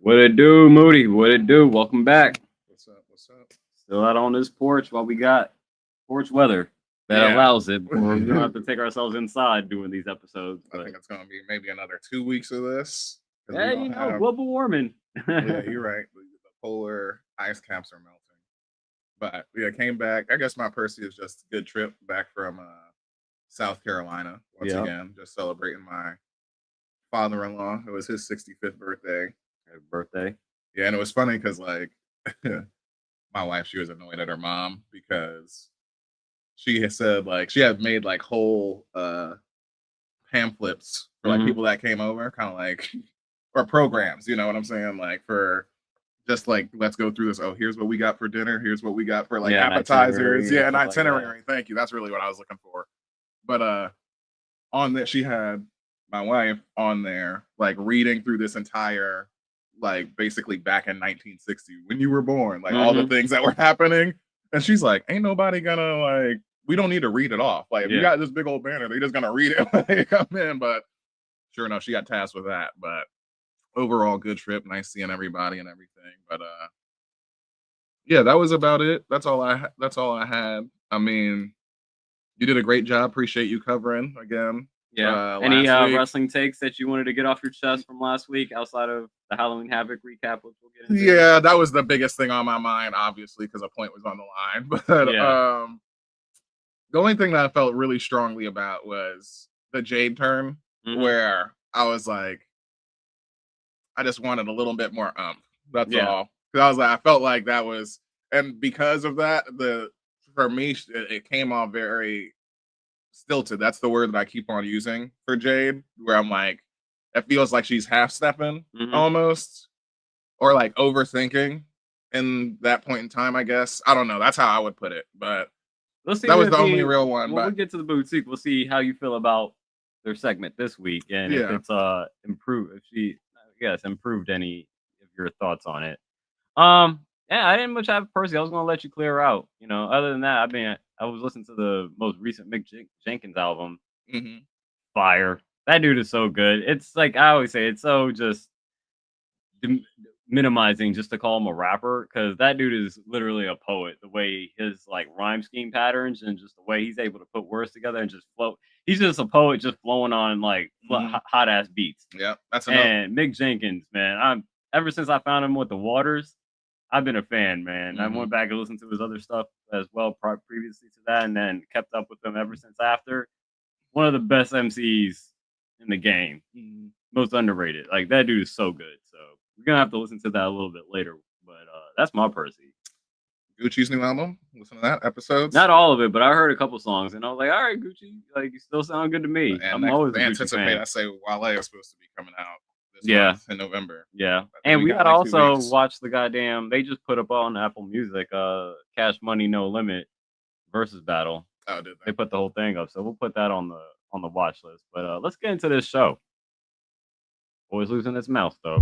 What it do, Moody? What it do? Welcome back. What's up? What's up? Still out on this porch while we got porch weather that allows it. We don't have to take ourselves inside doing these episodes. I think it's going to be maybe another 2 weeks of this. Yeah, global warming. Yeah, you're right. The polar ice caps are melting. But yeah, came back. I guess my Percy is just a good trip back from South Carolina once again, just celebrating my father-in-law. It was his 65th birthday. Happy birthday. Yeah, and it was funny because like my wife, she was annoyed at her mom because she had said like she had made like whole pamphlets for like people that came over, kind of like or programs, you know what I'm saying? Like for just like let's go through this. Oh, here's what we got for dinner. Here's what we got for like appetizers. An itinerary. Like thank you. That's really what I was looking for. But on that, she had my wife on there, like reading through this entire, like basically back in 1960 when you were born, like all the things that were happening. And she's like, ain't nobody gonna like, we don't need to read it off. Like if you got this big old banner, they're just gonna read it when they come in. But sure enough, she got tasked with that. But overall, good trip, nice seeing everybody and everything. But yeah, that was about it. That's all I had. I mean, you did a great job. Appreciate you covering again. Yeah. Any wrestling takes that you wanted to get off your chest from last week outside of the Halloween Havoc recap, which we'll get into? Yeah, that was the biggest thing on my mind, obviously, because a point was on the line. But the only thing that I felt really strongly about was the Jade turn, where I was like, I just wanted a little bit more That's all. Because I was like, I felt like that was, and because of that, for me, it came off very stilted. That's the word that I keep on using for Jade, where I'm like, it feels like she's half stepping almost, or like overthinking in that point in time, I guess. I don't know. That's how I would put it. But let's see, that was the only real one. When we get to the boutique, we'll see how you feel about their segment this week and if it's improved. If she, improved any of your thoughts on it. Yeah, I didn't much have Percy. I was gonna let you clear out. You know, other than that, I was listening to the most recent Mick Jenkins album. Fire. That dude is so good. It's like I always say, it's so just minimizing just to call him a rapper, because that dude is literally a poet. The way his like rhyme scheme patterns and just the way he's able to put words together and just flow. He's just a poet, just flowing on like hot ass beats. Yeah, that's enough. And Mick Jenkins, man, ever since I found him with the Waters, I've been a fan, man. I went back and listened to his other stuff as well previously to that, and then kept up with him ever since after. One of the best MCs in the game. Most underrated. Like, that dude is so good. So we're going to have to listen to that a little bit later. But that's my Percy. Gucci's new album? Listen to that, episodes? Not all of it, but I heard a couple songs, and I was like, all right, Gucci, like, you still sound good to me. And I'm always anticipate, fan. I say Wale is supposed to be coming out this month in November. Yeah. And we got to also watch the goddamn, they just put up on Apple Music, Cash Money No Limit versus battle. Oh, did they put the whole thing up, so we'll put that on the watch list. But let's get into this show. Always losing its mouth, though.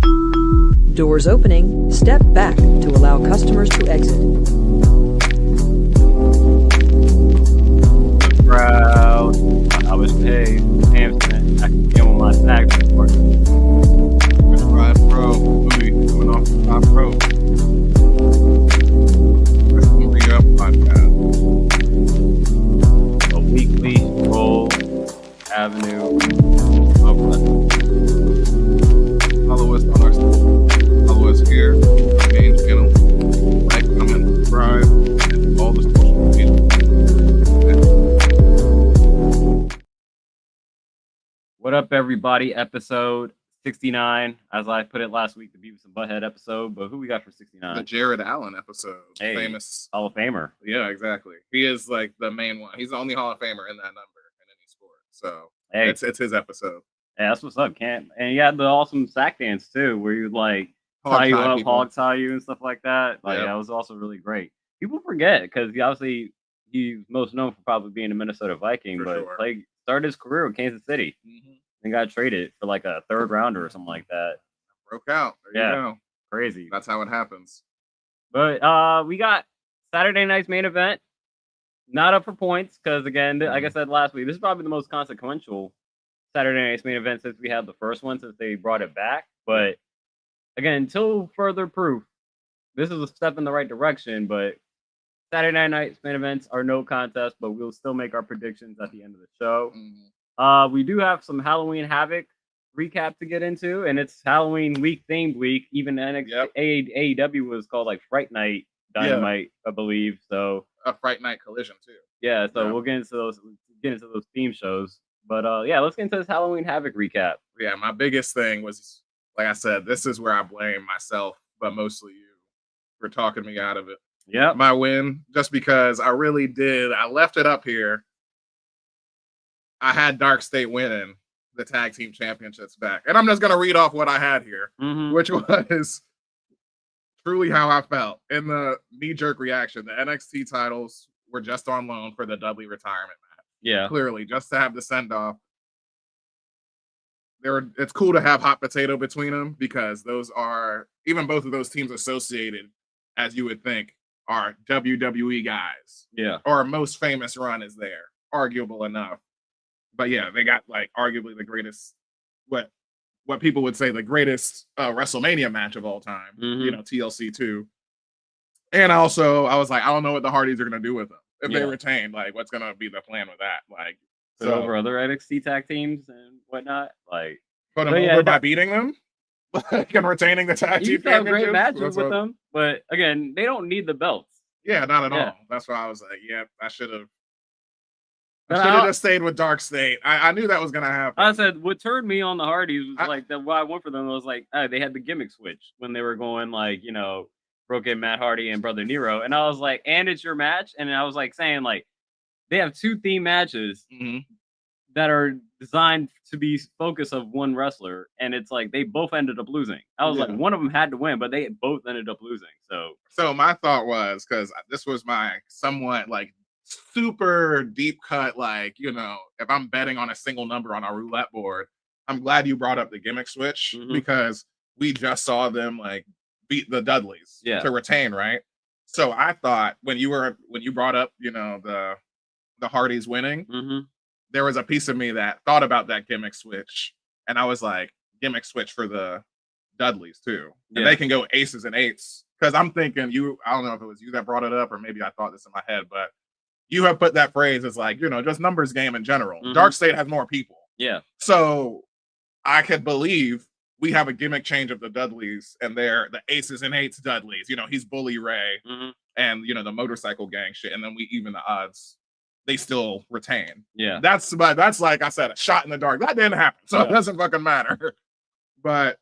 Doors opening. Step back to allow customers to exit. Proud. I was paid. Hamson. I can get with my tax report. Ride pro. Movie coming off the top rope. Re-up podcast. A weekly roll avenue. Follow us on our follow us here, our main channel. Like, comment, subscribe, and all the social media. What up, everybody? Episode 69, as I put it last week, the Beavis and Butthead episode. But who we got for 69? The Jared Allen episode. Hey, famous Hall of Famer. Yeah, exactly. He is like the main one. He's the only Hall of Famer in that number in any sport. So it's his episode. Yeah, that's what's up, Cam. And you had the awesome sack dance too, where you like tie you up, hog tie you, and stuff like that. Like that was also really great. People forget because obviously he's most known for probably being a Minnesota Viking, but started his career with Kansas City and got traded for like a third rounder or something like that. Broke out. There you go. Crazy. That's how it happens. But we got Saturday night's main event. Not up for points because again, like I said last week, this is probably the most consequential Saturday night's main event since we had the first one, since they brought it back. But again, until further proof, this is a step in the right direction. But Saturday night's main events are no contest, but we'll still make our predictions at the end of the show. We do have some Halloween Havoc recap to get into, and it's Halloween week themed week. Even AEW was called like Fright Night Dynamite, I believe. So a Fright Night Collision too. Yeah, so we'll get into those theme shows. But let's get into this Halloween Havoc recap. Yeah, my biggest thing was, like I said, this is where I blame myself, but mostly you for talking me out of it. Yeah, my win, just because I really did. I left it up here. I had Dark State winning the tag team championships back. And I'm just going to read off what I had here, which was truly how I felt in the knee-jerk reaction. The NXT titles were just on loan for the Dudley retirement match. Yeah. Clearly, just to have the send-off. It's cool to have hot potato between them because those are, even both of those teams associated, as you would think, are WWE guys. Yeah. Or most famous run is there. Arguable enough. But yeah, they got like arguably the greatest, what people would say the greatest WrestleMania match of all time. You know, TLC 2. And also, I was like, I don't know what the Hardys are going to do with them. If they retain, like, what's going to be the plan with that? Like, so over other NXT tag teams and whatnot? Like, put them over by beating them? Like, and retaining the tag team championships? You have great matches with them. But again, they don't need the belts. Yeah, not at all. That's why I was like, yeah, I should have just stayed with Dark State. I knew that was going to happen. I said, what turned me on the Hardys was like, why I went for them was like, they had the gimmick switch when they were going like, you know, broken Matt Hardy and Brother Nero. And I was like, and it's your match. And I was like saying like, they have two theme matches that are designed to be focus of one wrestler. And it's like, they both ended up losing. I was like, one of them had to win, but they both ended up losing. So my thought was, because this was my somewhat like super deep cut, like, you know, if I'm betting on a single number on our roulette board, I'm glad you brought up the gimmick switch because we just saw them like beat the Dudleys to retain, right? So I thought when you brought up, you know, the Hardys winning, there was a piece of me that thought about that gimmick switch, and I was like, gimmick switch for the Dudleys too, and they can go aces and eights. Because I'm thinking I don't know if it was you that brought it up or maybe I thought this in my head, but you have put that phrase as like, you know, just numbers game in general. Dark State has more people. Yeah. So I could believe we have a gimmick change of the Dudleys and they're the aces and eights Dudleys. You know, he's Bully Ray and, you know, the motorcycle gang shit. And then we even the odds. They still retain. Yeah. That's like I said, a shot in the dark. That didn't happen. So it doesn't fucking matter. But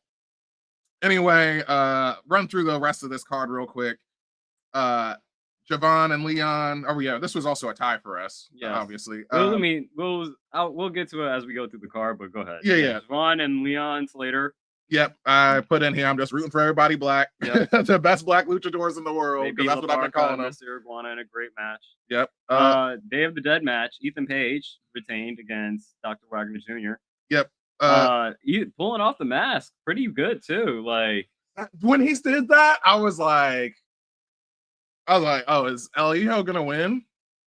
anyway, run through the rest of this card real quick. Javon and Leon. Oh yeah, this was also a tie for us. Yeah, obviously. Well, I mean, we'll get to it as we go through the card, but go ahead. Yeah. Javon and Leon Slater. Yep, I put in here. I'm just rooting for everybody black. Yep. The best black luchadors in the world, because that's what I've been calling them. Mr. Iguana in a great match. Yep. Day of the Dead match. Ethan Page retained against Dr. Wagner Jr. Yep. Pulling off the mask, pretty good too. Like when he did that, I was like, oh, is El Hijo gonna win?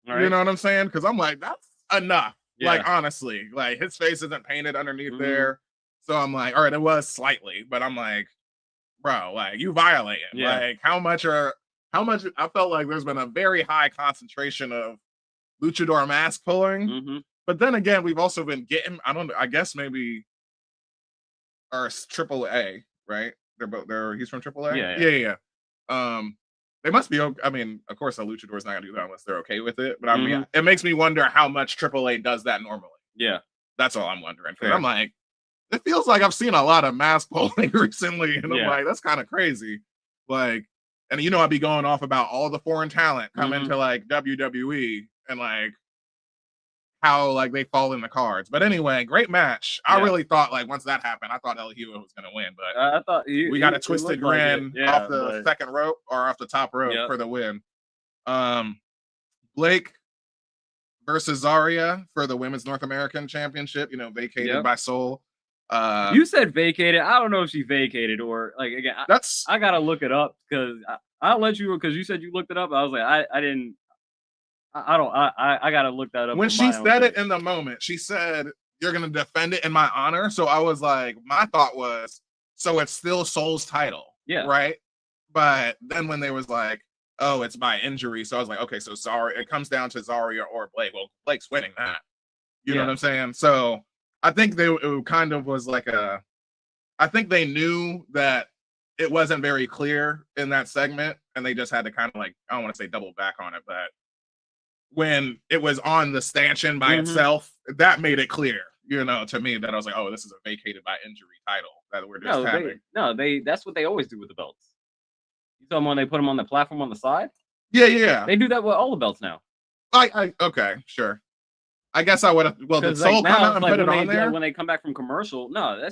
Right. You know what I'm saying? Because I'm like, that's enough. Yeah. Like honestly, like his face isn't painted underneath there. So I'm like, all right, it was slightly, but I'm like, bro, like you violated. Yeah. Like how much I felt like there's been a very high concentration of luchador mask pulling. But then again, we've also been getting, I guess maybe our AAA, right? He's from AAA? Yeah. They must be, I mean, of course a luchador's not gonna do that unless they're okay with it. But I mean, it makes me wonder how much AAA does that normally. Yeah. That's all I'm wondering. I'm like, it feels like I've seen a lot of mask pulling recently, and I'm like, that's kind of crazy. Like, and you know, I'd be going off about all the foreign talent come into like WWE and like how like they fall in the cards. But anyway, great match. I really thought like once that happened, I thought El Hijo was gonna win, but I thought we got a twisted grin off the second rope or off the top rope for the win. Blake versus Zarya for the Women's North American Championship, you know, vacated by Soul. You said vacated. I don't know if she vacated or like again. I gotta look it up because I'll let you because you said you looked it up. I was like, I didn't. I gotta look that up. When she said it in the moment, she said, "You're gonna defend it in my honor." So I was like, my thought was, So it's still Soul's title. Yeah. Right. But then when they was like, oh, it's by injury. So I was like, okay, so Zarya, it comes down to Zarya or Blake. Well, Blake's winning that. You know what I'm saying? So I think it kind of was like I think they knew that it wasn't very clear in that segment, and they just had to kind of like, I don't want to say double back on it, but when it was on the stanchion by itself, that made it clear, to me that I was like, oh, this is a vacated by injury title that we're just having. That's what they always do with the belts. You saw them when they put them on the platform on the side? Yeah. They do that with all the belts now. Okay, sure. I guess I would have. Well, did Soul come out and put it on there? When they come back from commercial,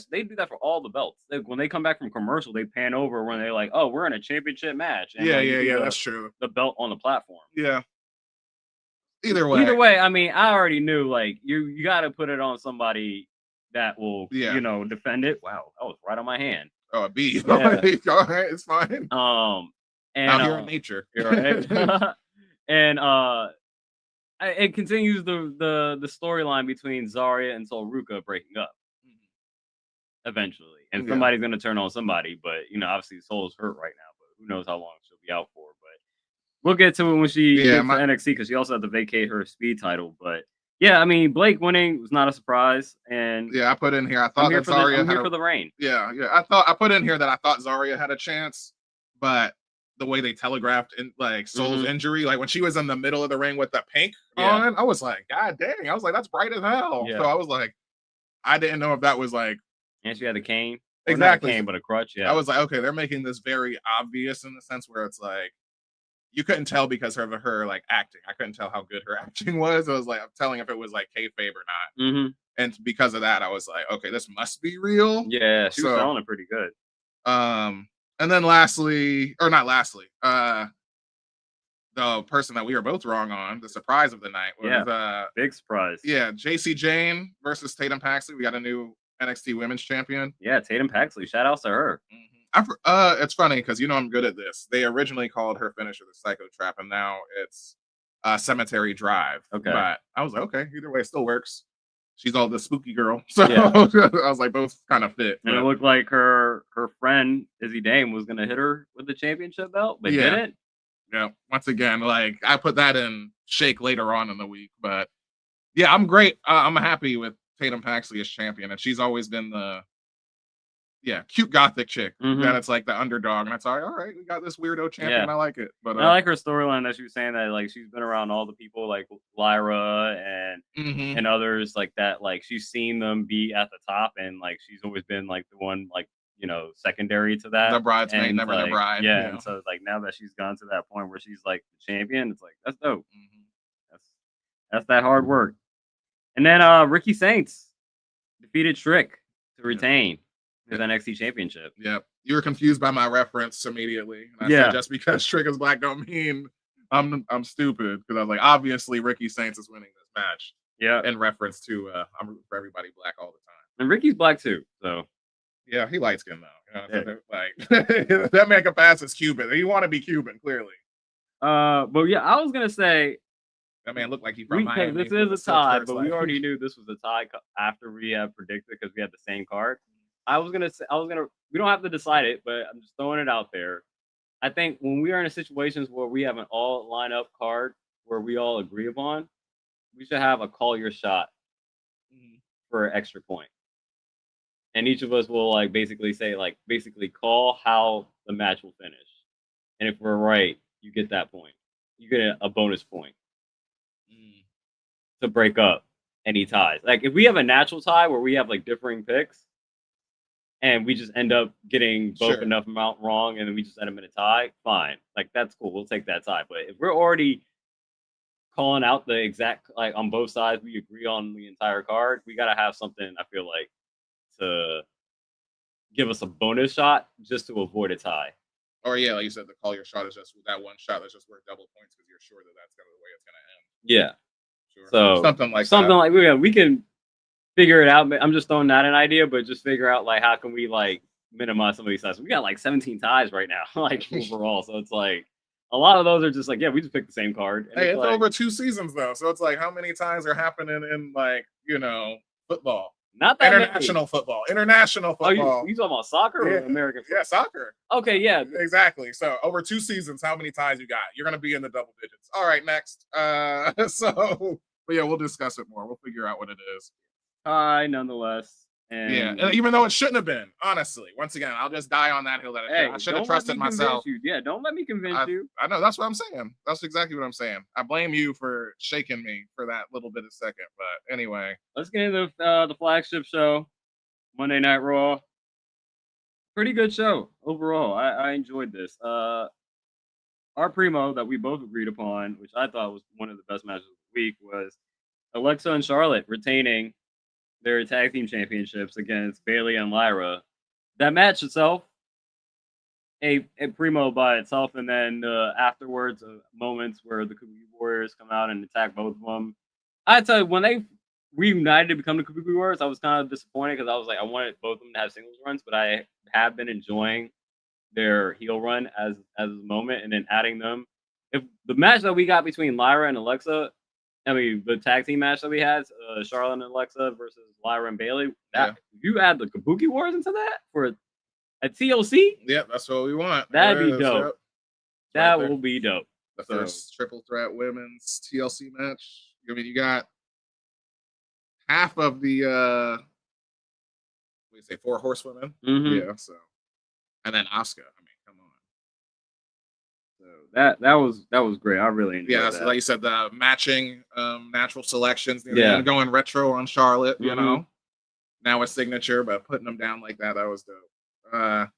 they do that for all the belts. When they come back from commercial, they pan over when they're like, "Oh, we're in a championship match." And that's true. The belt on the platform. Yeah. Either way, I mean, I already knew like you got to put it on somebody that will, defend it. Wow, that was right on my hand. Oh, a B. Yeah. All right, it's fine. And out here in nature. And it continues the storyline between Zarya and Sol Ruka breaking up eventually, and somebody's going to turn on somebody. But obviously Sol's hurt right now, but who knows how long she'll be out for. But we'll get to it when she gets to NXT, because she also had to vacate her speed title. But yeah, I mean, Blake winning was not a surprise, and I put in here. I thought that Zarya I'm here for the reign. Yeah. I put in here that I thought Zarya had a chance, but the way they telegraphed in like Soul's injury, like when she was in the middle of the ring with the pink on, I was like, God dang! I was like, that's bright as hell. Yeah. So I was like, I didn't know if that was like, and she had a cane, exactly, not a cane, but a crutch. Yeah, I was like, okay, they're making this very obvious in the sense where it's like you couldn't tell because of her like acting. I couldn't tell how good her acting was. I was like, I'm telling if it was like kayfabe or not. And because of that, I was like, okay, this must be real. Yeah, she was selling it pretty good. And then lastly, the person that we were both wrong on, the surprise of the night was big surprise. Yeah, JC Jane versus Tatum Paxley. We got a new NXT Women's Champion. Yeah, Tatum Paxley. Shout out to her. It's funny because I'm good at this. They originally called her finisher the Psycho Trap, and now it's Cemetery Drive. Okay, but I was like, okay, either way, it still works. She's all the spooky girl, so I was like, both kind of fit. And it looked like her friend Izzy Dame was gonna hit her with the championship belt, but didn't. Yeah, once again, like I put that in shake later on in the week, but yeah, I'm great. I'm happy with Tatum Paxley as champion, and she's always been the cute gothic chick that it's like the underdog, and it's like, all right, we got this weirdo champion. I like it. But I like her storyline that she was saying that like she's been around all the people like Lyra and others like that. Like she's seen them be at the top, and like she's always been like the one like secondary to that. The bridesmaid, never the bride. Yeah, and so like now that she's gone to that point where she's like the champion, it's like that's dope. That's that hard work. And then Ricky Saints defeated Trick to retain his NXT championship. Yep. You were confused by my reference immediately. And I said just because Trick is black don't mean I'm stupid. Because I was like, obviously Ricky Saints is winning this match. Yeah. In reference to I'm rooting for everybody black all the time. And Ricky's black too. So yeah, he light skinned though. Like that man can pass as Cuban. He want to be Cuban, clearly. But yeah, I was gonna say that man looked like he from Miami. This is a tie, but we already knew this was a tie after we had predicted because we had the same card. We don't have to decide it, but I'm just throwing it out there. I think when we are in situations where we have an all lineup card where we all agree upon, we should have a call your shot for an extra point. And each of us will like basically say call how the match will finish. And if we're right, you get that point. You get a bonus point to break up any ties. Like if we have a natural tie where we have like differing picks, and we just end up getting both enough amount wrong, and then we just end up in a tie, fine. Like, that's cool. We'll take that tie. But if we're already calling out the exact, like, on both sides, we agree on the entire card, we got to have something, I feel like, to give us a bonus shot just to avoid a tie. Or, yeah, like you said, the call your shot is just that one shot that's just worth double points because you're sure that that's the way it's going to end. Yeah. Sure. So, something like we can figure it out. I'm just throwing that an idea, but just figure out like how can we like minimize some of these ties. We got like 17 ties right now, like overall. So it's like a lot of those are just like, we just picked the same card. And it's like, over 2 seasons though, so it's like how many ties are happening in like football? Not that international football. International football. You talking about soccer or American football? Yeah, soccer. Okay, yeah. Exactly. So over 2 seasons, how many ties you got? You're gonna be in the double digits. All right, next. But yeah, we'll discuss it more. We'll figure out what it is. Nonetheless. And yeah, even though it shouldn't have been, honestly. Once again, I'll just die on that hill that I should have trusted myself. Yeah, don't let me convince you. I know, that's what I'm saying. That's exactly what I'm saying. I blame you for shaking me for that little bit of second. But anyway. Let's get into the flagship show, Monday Night Raw. Pretty good show overall. I enjoyed this. Our primo that we both agreed upon, which I thought was one of the best matches of the week, was Alexa and Charlotte retaining their tag team championships against Bayley and Lyra. That match itself, a primo by itself, and then afterwards, moments where the Kabuki Warriors come out and attack both of them. I tell you, when they reunited to become the Kabuki Warriors, I was kind of disappointed because I was like, I wanted both of them to have singles runs, but I have been enjoying their heel run as a moment, and then adding them. If the match that we got between Lyra and Alexa, I mean, the tag team match that we had, Charlotte and Alexa versus Lyra and Bayley, if you add the Kabuki Wars into that for a TLC, yep, that's what we want. That'd be dope. Yep. That will be dope. The first triple threat women's TLC match. I mean, you got half of the what do you say, 4 horsewomen? Mm-hmm. Yeah, so and then Asuka. I mean, come on. So that was great. I really enjoyed that. Yeah, like you said, the matching natural selections. Going retro on Charlotte. You know, now a signature, but putting them down like that was dope.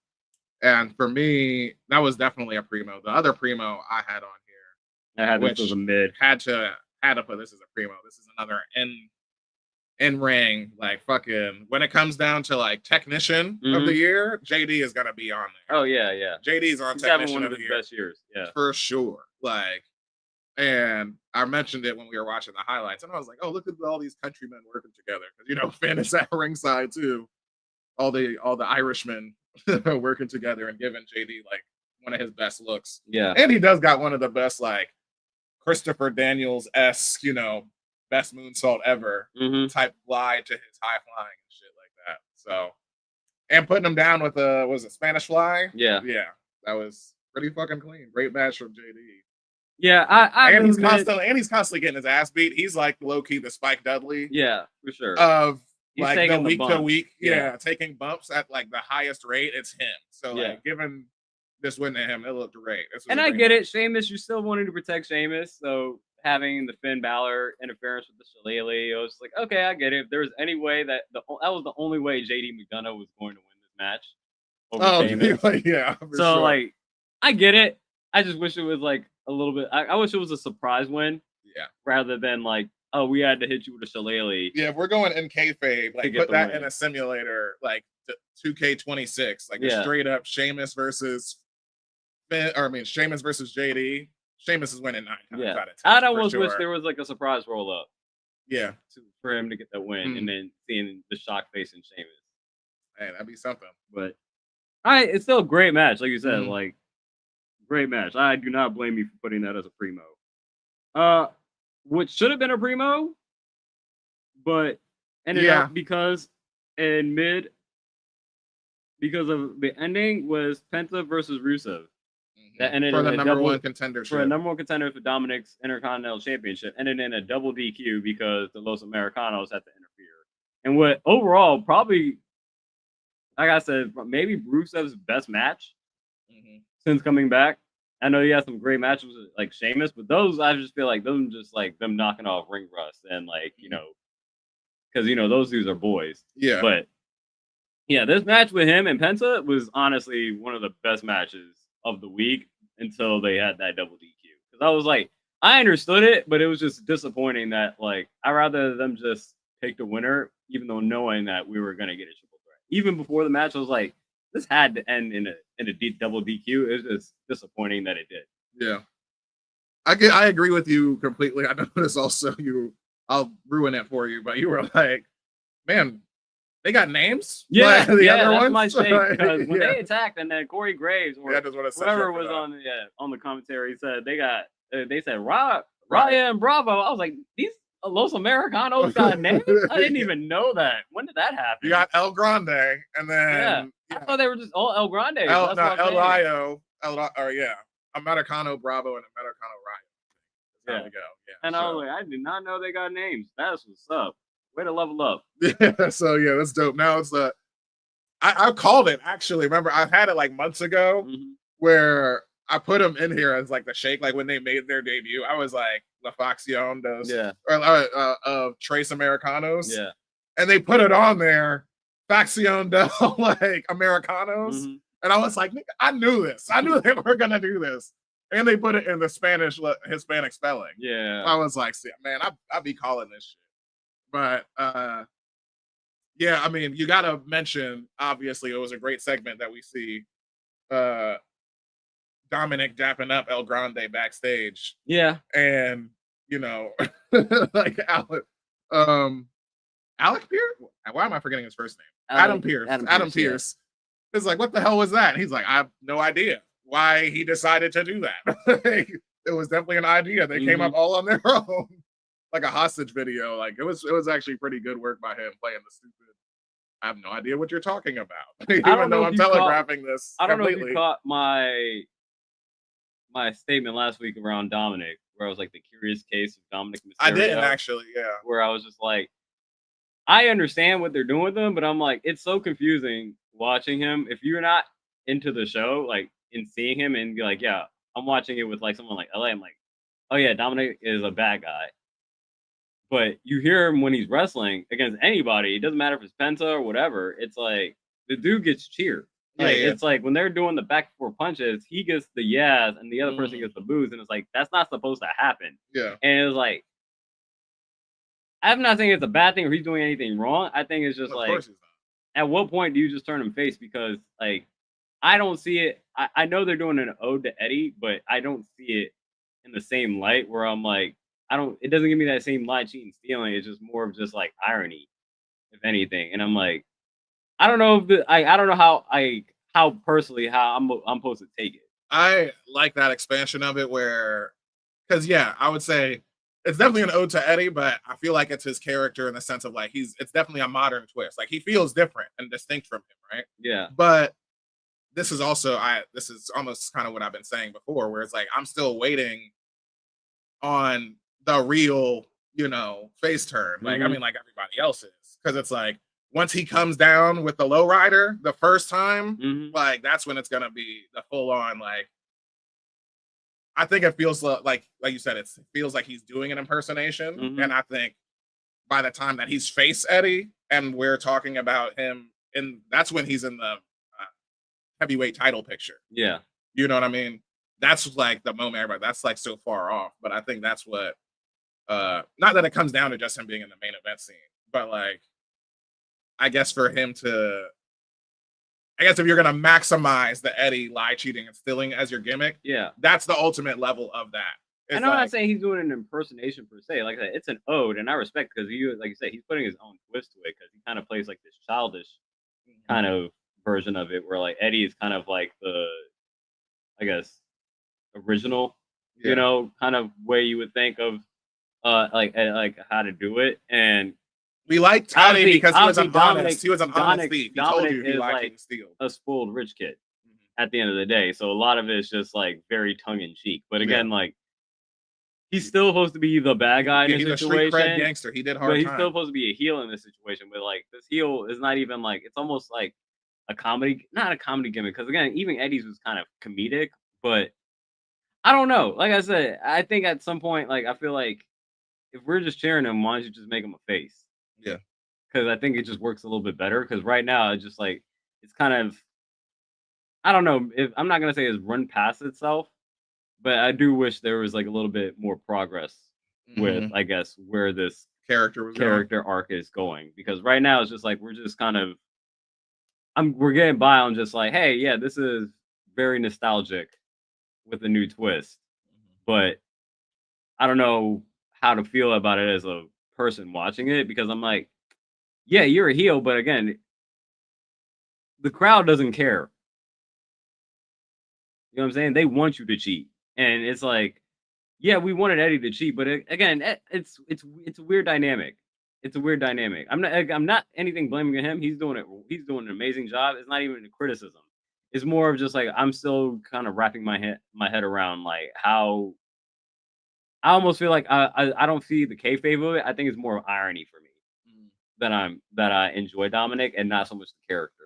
And for me, that was definitely a primo. The other primo I had on here, this was a mid. Had to put this as a primo. This is another in ring, like fucking. When it comes down to like technician of the year, JD is gonna be on there. Oh yeah. JD's on He's technician one of his the year, best years. Yeah, for sure. Like, and I mentioned it when we were watching the highlights, and I was like, oh, look at all these countrymen working together, because Finn is at ringside too. All the Irishmen working together and giving JD like one of his best looks. Yeah, and he does got one of the best like Christopher Daniels-esque, best moonsault ever type fly to his high flying and shit like that. So, and putting him down with was it Spanish fly? Yeah, that was pretty fucking clean. Great match from JD. Yeah, he's constantly getting his ass beat. He's like low key the Spike Dudley. Yeah, for sure. Of like the week to week, taking bumps at like the highest rate. It's him. So like given this win to him, it looked great. And I get it, Sheamus. You still wanted to protect Sheamus, so having the Finn Balor interference with the Shillelagh, I was like, okay, I get it. If there was any way that was the only way JD McDonough was going to win this match over Sheamus. Yeah. So like, I get it. I just wish it was like a little bit. I wish it was a surprise win. Yeah. Rather than like, oh, we had to hit you with a Shillelagh. Yeah, if we're going in kayfabe, like put that in a simulator, like 2K26, like a straight up Sheamus versus Sheamus versus JD. Sheamus is winning 9 times out of 10. I'd almost wish there was like a surprise roll up. Yeah. For him to get that win and then seeing the shock face in Sheamus. Hey, that'd be something. But it's still a great match, like you said, like great match. I do not blame you for putting that as a primo. Which should have been a primo, but ended up because of the ending was Penta versus Rusev. That ended for the number one contender for Dominic's Intercontinental Championship, ended in a double DQ because the Los Americanos had to interfere. And what overall probably, like I said, maybe Rusev's best match since coming back. I know he had some great matches with like Sheamus, but those I just feel like them just like them knocking off ring rust and like because those dudes are boys. Yeah, but this match with him and Penta was honestly one of the best matches of the week until they had that double DQ. Because I was like, I understood it, but it was just disappointing that like I'd rather them just pick the winner, even though knowing that we were gonna get a triple threat. Even before the match, I was like, this had to end in a double DQ. It was just disappointing that it did. Yeah, I agree with you completely. I noticed also I'll ruin it for you, but you were like, man, they got names. Yeah, like that's ones? My shake. Because when they attacked, and then Corey Graves or whoever was on the commentary said they said Raya and Bravo. I was like, these Los Americanos got names? I didn't even know that. When did that happen? You got El Grande, and then I thought they were just all El Grande. El Rayo, Americano Bravo, and Americano Rayo. That's how we go. Yeah. And I was like, I did not know they got names. That's what's up. Way to level up. Yeah. So yeah, that's dope. Now it's I called it actually. Remember, I had it like months ago where I put them in here as like the shake. Like when they made their debut, I was like La Facción of Tres Americanos. Yeah. And they put it on there, Facción de like Americanos. And I was like, I knew this. I knew they were gonna do this. And they put it in the Hispanic spelling. Yeah. I was like, man, I be calling this shit. But yeah, I mean, you gotta mention, obviously, it was a great segment that we see Dominic dapping up El Grande backstage. Yeah. And you know, like Alec Pierce? Why am I forgetting his first name? Adam Pierce. Adam Pierce. Yeah. It's like, what the hell was that? And he's like, I have no idea why he decided to do that. It was definitely an idea. They came up all on their own. Like a hostage video. Like it was actually pretty good work by him playing the stupid. I have no idea what you're talking about. Even though I'm telegraphing this. I don't know if you caught my statement last week around Dominic, where I was like the curious case of Dominic Mysterio. I didn't actually, yeah. Where I was just like, I understand what they're doing with him, but I'm like, it's so confusing watching him. If you're not into the show, like in seeing him and be like, yeah, I'm watching it with like someone like LA. I'm like, oh yeah, Dominic is a bad guy. But you hear him when he's wrestling against anybody. It doesn't matter if it's Penta or whatever. It's like the dude gets cheered. Like it's like when they're doing the back and forth punches, he gets the yes and the other person gets the boos, and it's like that's not supposed to happen. Yeah. And it was like, I'm not saying it's a bad thing or he's doing anything wrong. I think it's just like, at what point do you just turn him face? Because like, I don't see it. I know they're doing an ode to Eddie, but I don't see it in the same light where I'm like, it doesn't give me that same lie, cheating, stealing. It's just more of just like irony, if anything. And I'm like, I don't know if I don't know how personally how I'm supposed to take it. I like that expansion of it because yeah, I would say it's definitely an ode to Eddie, but I feel like it's his character in the sense of like it's definitely a modern twist. Like he feels different and distinct from him, right? Yeah. But this is almost kind of what I've been saying before, where it's like I'm still waiting on the real, face turn. Like I mean, like everybody else is, because it's like once he comes down with the lowrider the first time, like that's when it's gonna be the full on like. I think it feels like you said, it feels like he's doing an impersonation, and I think by the time that he's face Eddie and we're talking about him, and that's when he's in the heavyweight title picture. Yeah, you know what I mean. That's like the moment everybody. That's like so far off, but I think that's what. Not that it comes down to just him being in the main event scene, but like, I guess for him to. I guess if you're going to maximize the Eddie lie, cheating, and stealing as your gimmick, that's the ultimate level of that. And I'm not saying he's doing an impersonation per se. Like I said, it's an ode, and I respect because like you said, he's putting his own twist to it because he kind of plays like this childish kind of version of it, where like Eddie is kind of like the, I guess, original, kind of way you would think of, like how to do it. And we liked Eddie because he was an honest thief. He told you he liked to steal. A spoiled rich kid at the end of the day. So a lot of it's just like very tongue in cheek. But again, like he's still supposed to be the bad guy in this situation. He's a street cred gangster. He did hard time. But he's still supposed to be a heel in this situation. But like this heel is not even like, it's almost like not a comedy gimmick. Because again, even Eddie's was kind of comedic. But I don't know. Like I said, I think at some point, like I feel like if we're just cheering him, why don't you just make him a face? Yeah, because I think it just works a little bit better. Because right now, it's just like it's kind of, I don't know. I'm not gonna say it's run past itself, but I do wish there was like a little bit more progress with, I guess, where this character arc is going. Because right now it's just like we're just kind of, we're getting by on just like, hey, yeah, this is very nostalgic with a new twist, but I don't know how to feel about it as a person watching it, because I'm like, yeah, you're a heel, but again, the crowd doesn't care. You know what I'm saying? They want you to cheat, and it's like Yeah, we wanted Eddie to cheat, but again, it's a weird dynamic. It's a weird dynamic. I'm not anything blaming him. He's doing it. He's doing an amazing job. It's not even a criticism. It's more of just like I'm still kind of wrapping my head around like how I almost feel like I don't see the kayfabe of it. I think it's more of irony for me that I enjoy Dominic and not so much the character.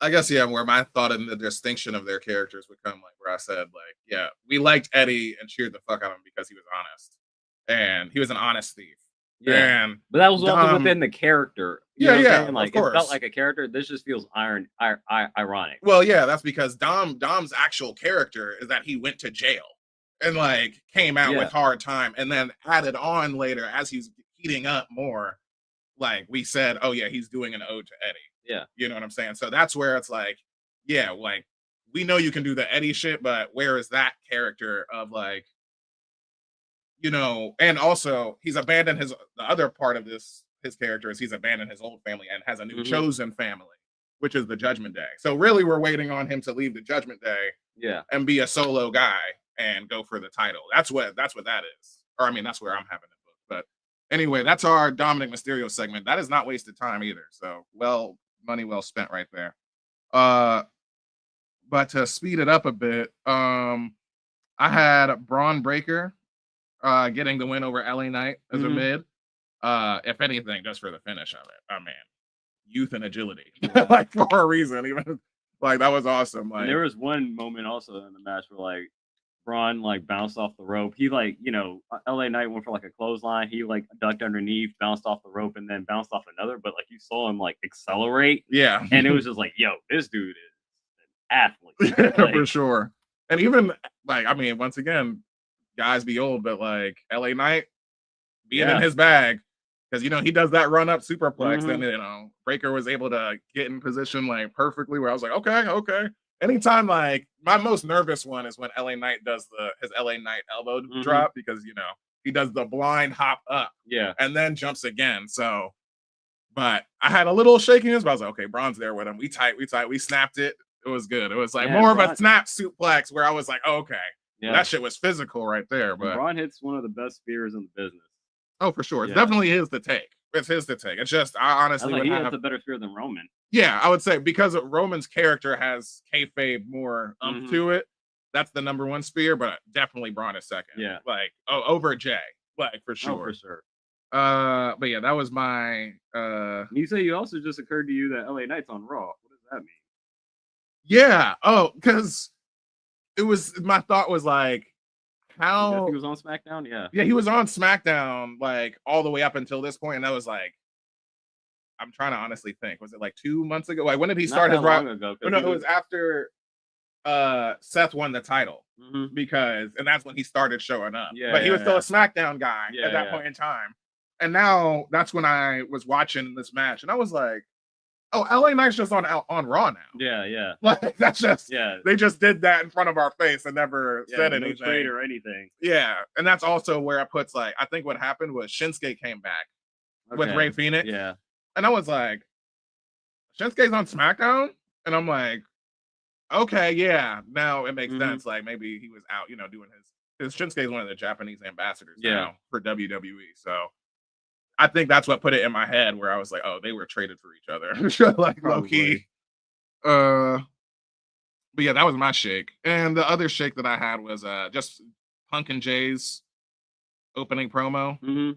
I guess where my thought in the distinction of their characters would come like where I said like we liked Eddie and cheered the fuck out of him because he was honest and he was an honest thief. Yeah, and but that was also within the character. You know what I'm saying? Like it felt like a character. This just feels ironic. Well, yeah, that's because Dom's actual character is that he went to jail and like came out with hard time, and then added on later as he's heating up more. Like we said, oh yeah, he's doing an ode to Eddie. Yeah, you know what I'm saying. So that's where it's like, yeah, like we know you can do the Eddie shit, but where is that character of like, you know? And also he's abandoned the other part of his character is he's abandoned his old family and has a new chosen family, which is the Judgment Day. So really we're waiting on him to leave the Judgment Day and be a solo guy and go for the title. That's what that is. Or I mean, that's where I'm having it booked. But anyway, that's our Dominic Mysterio segment. That is not wasted time either. So money well spent right there. But to speed it up a bit, I had Braun Breaker getting the win over LA Knight as a mid. If anything, just for the finish of it. Oh man, youth and agility, like for a reason. Even like that was awesome. Like and there was one moment also in the match where like Braun like bounced off the rope. He like LA Knight went for like a clothesline. He like ducked underneath, bounced off the rope, and then bounced off another. But like you saw him like accelerate. Yeah, and it was just like, yo, this dude is an athlete. Yeah, like, for sure. And even like I mean, once again, guys be old, but like LA Knight being in his bag. Because he does that run up superplex, and Breaker was able to get in position like perfectly. Where I was like, okay. Anytime like my most nervous one is when LA Knight does his LA Knight elbow drop because he does the blind hop up, and then jumps again. So, but I had a little shakiness, but I was like, okay, Braun's there with him. We tight. We snapped it. It was good. It was like more of a snap suplex where I was like, okay, that shit was physical right there. But Braun hits one of the best spears in the business. Oh, for sure. It's definitely his to take. It's his to take. It's just, I honestly he has a better spear than Roman. Yeah, I would say because Roman's character has kayfabe more to it. That's the number one spear, but definitely Braun is second. Yeah. Like, over Jay. Like, for sure. Oh, for sure. But yeah, that was my... You say you also just occurred to you that LA Knight's on Raw. What does that mean? Yeah. Oh, because my thought was like, how he was on SmackDown? Yeah, he was on SmackDown like all the way up until this point, and that was like, I'm trying to honestly think. Was it like 2 months ago? Like when did he start his run? No, it was after Seth won the title because, and that's when he started showing up. Yeah, but he was still a SmackDown guy at that point in time, and now that's when I was watching this match, and I was like, oh, LA Knight's just on Raw now. Yeah. Like that's just they just did that in front of our face and never said anything. No trade or anything. Yeah, and that's also where I puts like I think what happened was Shinsuke came back with Rey Fenix. Yeah, and I was like, Shinsuke's on SmackDown, and I'm like, okay, yeah, now it makes sense. Like maybe he was out, doing his Shinsuke is one of the Japanese ambassadors now for WWE, so. I think that's what put it in my head where I was like, oh, they were traded for each other. Like low key. But yeah, that was my shake. And the other shake that I had was just Punk and Jay's opening promo.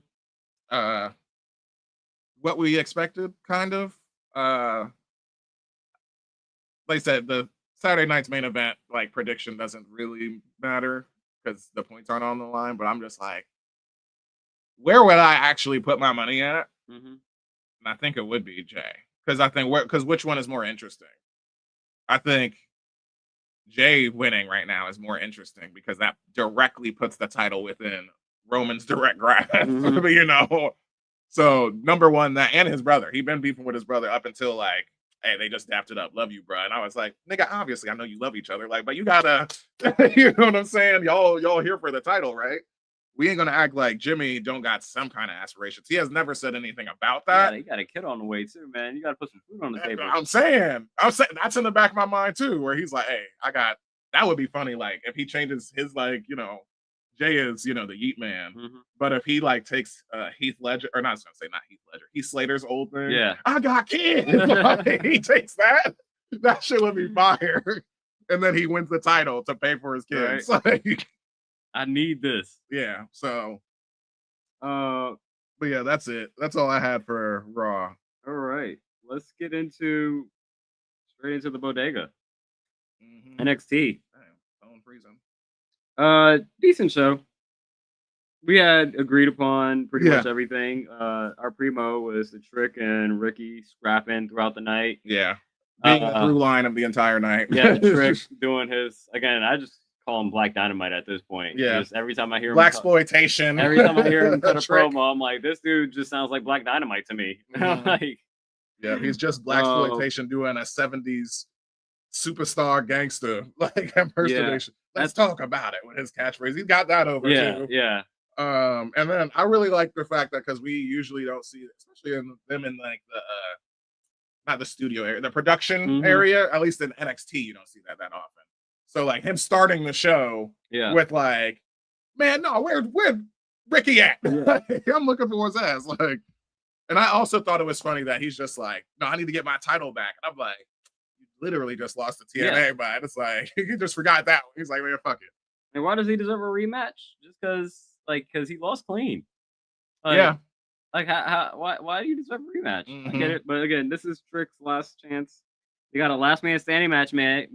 What we expected, kind of. Like I said, the Saturday night's main event like prediction doesn't really matter because the points aren't on the line, but I'm just like, where would I actually put my money at? And I think it would be Jay. Because which one is more interesting? I think Jay winning right now is more interesting because that directly puts the title within Roman's direct grasp. So number one, that and his brother. He'd been beefing with his brother up until like, hey, they just dapped it up. Love you, bro. And I was like, nigga, obviously I know you love each other. Like, but you gotta, you know what I'm saying? Y'all here for the title, right? We ain't gonna act like Jimmy don't got some kind of aspirations. He has never said anything about that. Yeah, he got a kid on the way too, man. You gotta put some food on the table. I'm saying that's in the back of my mind too, where he's like, hey, that would be funny. Like if he changes his like, Jay is, the Yeet Man. But if he like takes Heath Ledger, or not gonna say not Heath Ledger, Heath Slater's old thing. Yeah. I got kids. Like, he takes that shit would be fire. And then he wins the title to pay for his kids. Right. Like, I need this. Yeah. So but yeah, that's it. That's all I had for Raw. All right. Let's get straight into the bodega. NXT. Phone freezing. Decent show. We had agreed upon pretty much everything. Our primo was the Trick and Ricky scrapping throughout the night. Yeah. Being the through line of the entire night. Yeah, the Trick doing his, again, I just call him Black Dynamite at this point. Yeah. Just every time I hear him. Blaxploitation. Every time I hear him cut a promo, I'm like, this dude just sounds like Black Dynamite to me. Like, yeah, he's just Blaxploitation doing a 70s superstar gangster like impersonation. Let's talk about it with his catchphrase. He's got that over too. Yeah. And then I really like the fact that because we usually don't see it, especially in them in like the not the studio area, the production area, at least in NXT, you don't see that often. So like him starting the show with like, man, no, where's Ricky at? I'm looking for his ass. Like, and I also thought it was funny that he's just like, no, I need to get my title back. And I'm like, you literally just lost the TNA, but it's like he just forgot that one. He's like, man, fuck it. And why does he deserve a rematch? Just because he lost clean. Like, why do you deserve a rematch? I get it, but again, this is Trick's last chance. They got a last man standing match made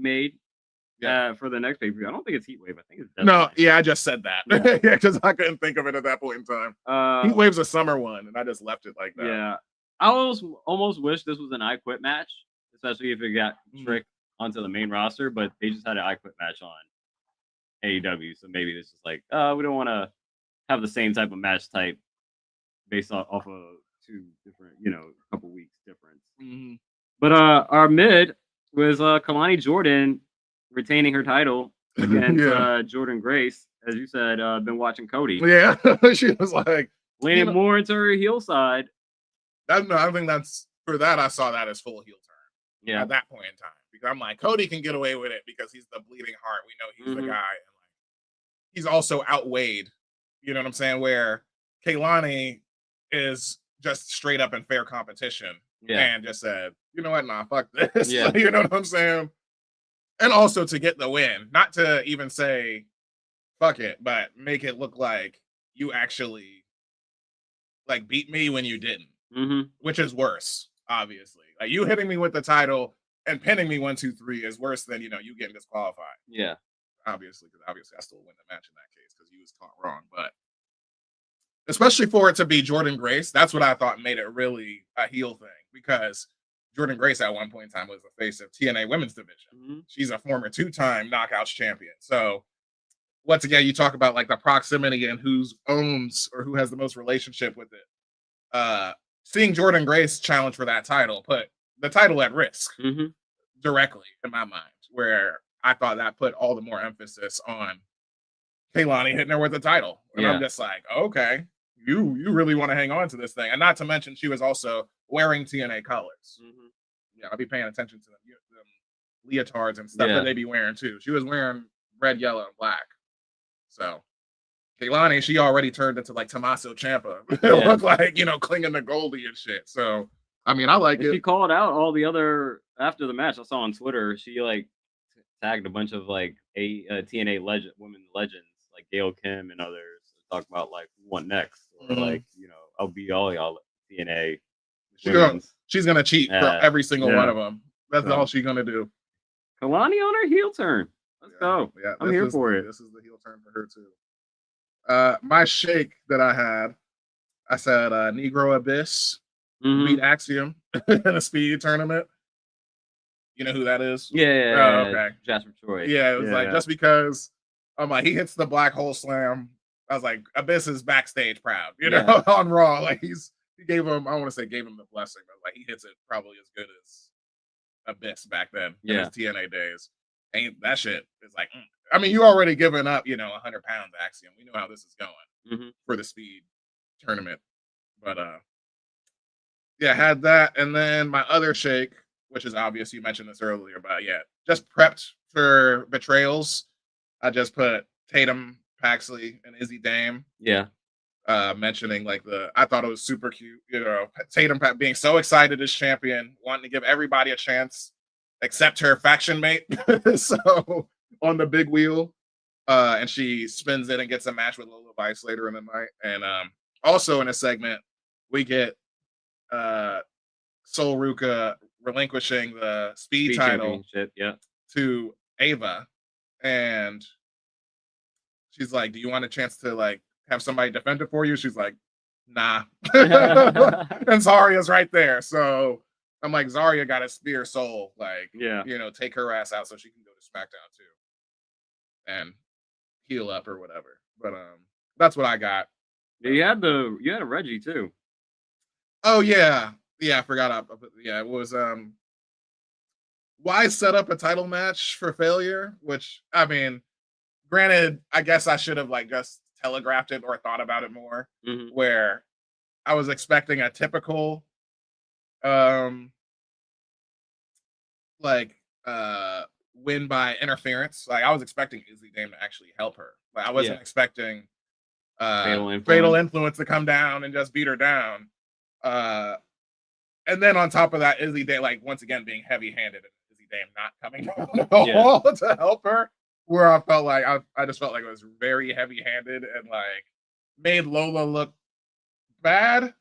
for the next pay-per-view. I don't think it's Heatwave. I think it's Deathmatch. I just said that. Yeah, because I couldn't think of it at that point in time. Heatwave's a summer one, and I just left it like that. Yeah, I almost wish this was an I Quit match, especially if it got Trick onto the main roster, but they just had an I Quit match on AEW, so maybe it's just like, we don't want to have the same type of match type based off of two different, couple weeks difference. But our mid was Kalani Jordan retaining her title against Jordan Grace. As you said, been watching Cody. Yeah, she was like leaning more into her heel side. I think that's for that. I saw that as full heel turn. Yeah, at that point in time, because I'm like, Cody can get away with it because he's the bleeding heart. We know he's the guy, and like he's also outweighed. You know what I'm saying? Where Kaylani is just straight up in fair competition and just said, you know what, nah, fuck this. Yeah. You know what I'm saying? And also to get the win, not to even say fuck it, but make it look like you actually like beat me when you didn't, which is worse, obviously. Like you hitting me with the title and pinning me 1, 2, 3 is worse than, you getting disqualified. Yeah. Obviously, because I still win the match in that case because you was caught wrong. But especially for it to be Jordan Grace, that's what I thought made it really a heel thing, because Jordan Grace at one point in time was the face of TNA Women's Division. She's a former 2-time Knockouts champion. So once again, you talk about like the proximity and who owns or who has the most relationship with it. Seeing Jordan Grace challenge for that title put the title at risk directly in my mind, where I thought that put all the more emphasis on Kaylani hitting her with the title. And I'm just like, okay, you really want to hang on to this thing. And not to mention, she was also wearing TNA colors. Yeah, I'll be paying attention to them leotards and stuff that they be wearing too. She was wearing red, yellow, and black. So Kaylani, she already turned into like Tommaso Ciampa. It looked like, clinging to Goldie and shit. So, I mean, I like it. She called out all the other, after the match, I saw on Twitter, she like tagged a bunch of like TNA women legends, like Gail Kim and others, to talk about like what next, or like, I'll be all y'all TNA. She's gonna cheat for every single one of them. That's all she's gonna do. Kalani on her heel turn. Let's go. Yeah, I'm here for it. This is the heel turn for her too. My shake that I had, I said Negro Abyss beat Axiom in a speed tournament. You know who that is? Yeah. Okay. Jasper Troy. Yeah, it was like just because I'm like, he hits the black hole slam. I was like, Abyss is backstage proud, on Raw. Like he gave him, I don't want to say gave him the blessing, but like he hits it probably as good as Abyss back then in his TNA days. Ain't that shit is like, I mean, you already given up, 100 pounds Axiom. We know how this is going for the speed tournament. But had that. And then my other shake, which is obvious, you mentioned this earlier, but just prepped for betrayals. I just put Tatum, Paxley and Izzy Dame. Yeah. Mentioning like I thought it was super cute, Tatum being so excited as champion, wanting to give everybody a chance except her faction mate. So on the big wheel, and she spins it and gets a match with Lola Vice later in the night. And also in a segment, we get Sol Ruka relinquishing the speed title to Ava, and she's like, "Do you want a chance to like have somebody defend it for you?" She's like, "Nah." And Zarya's right there. So I'm like, Zarya got to spear Soul, like, take her ass out so she can go to SmackDown too and heal up or whatever. But that's what I got. Yeah, you had a Reggie too. Oh yeah, I forgot. It was why set up a title match for failure? Which I mean, granted, I guess I should have like just telegraphed it or thought about it more. Where I was expecting a typical win by interference. Like I was expecting Izzy Dame to actually help her. Like I wasn't expecting fatal influence to come down and just beat her down. And then on top of that, Izzy Dame, like once again being heavy-handed, and Izzy Dame not coming down at all to help her. Where I felt like I just felt like it was very heavy-handed and like made Lola look bad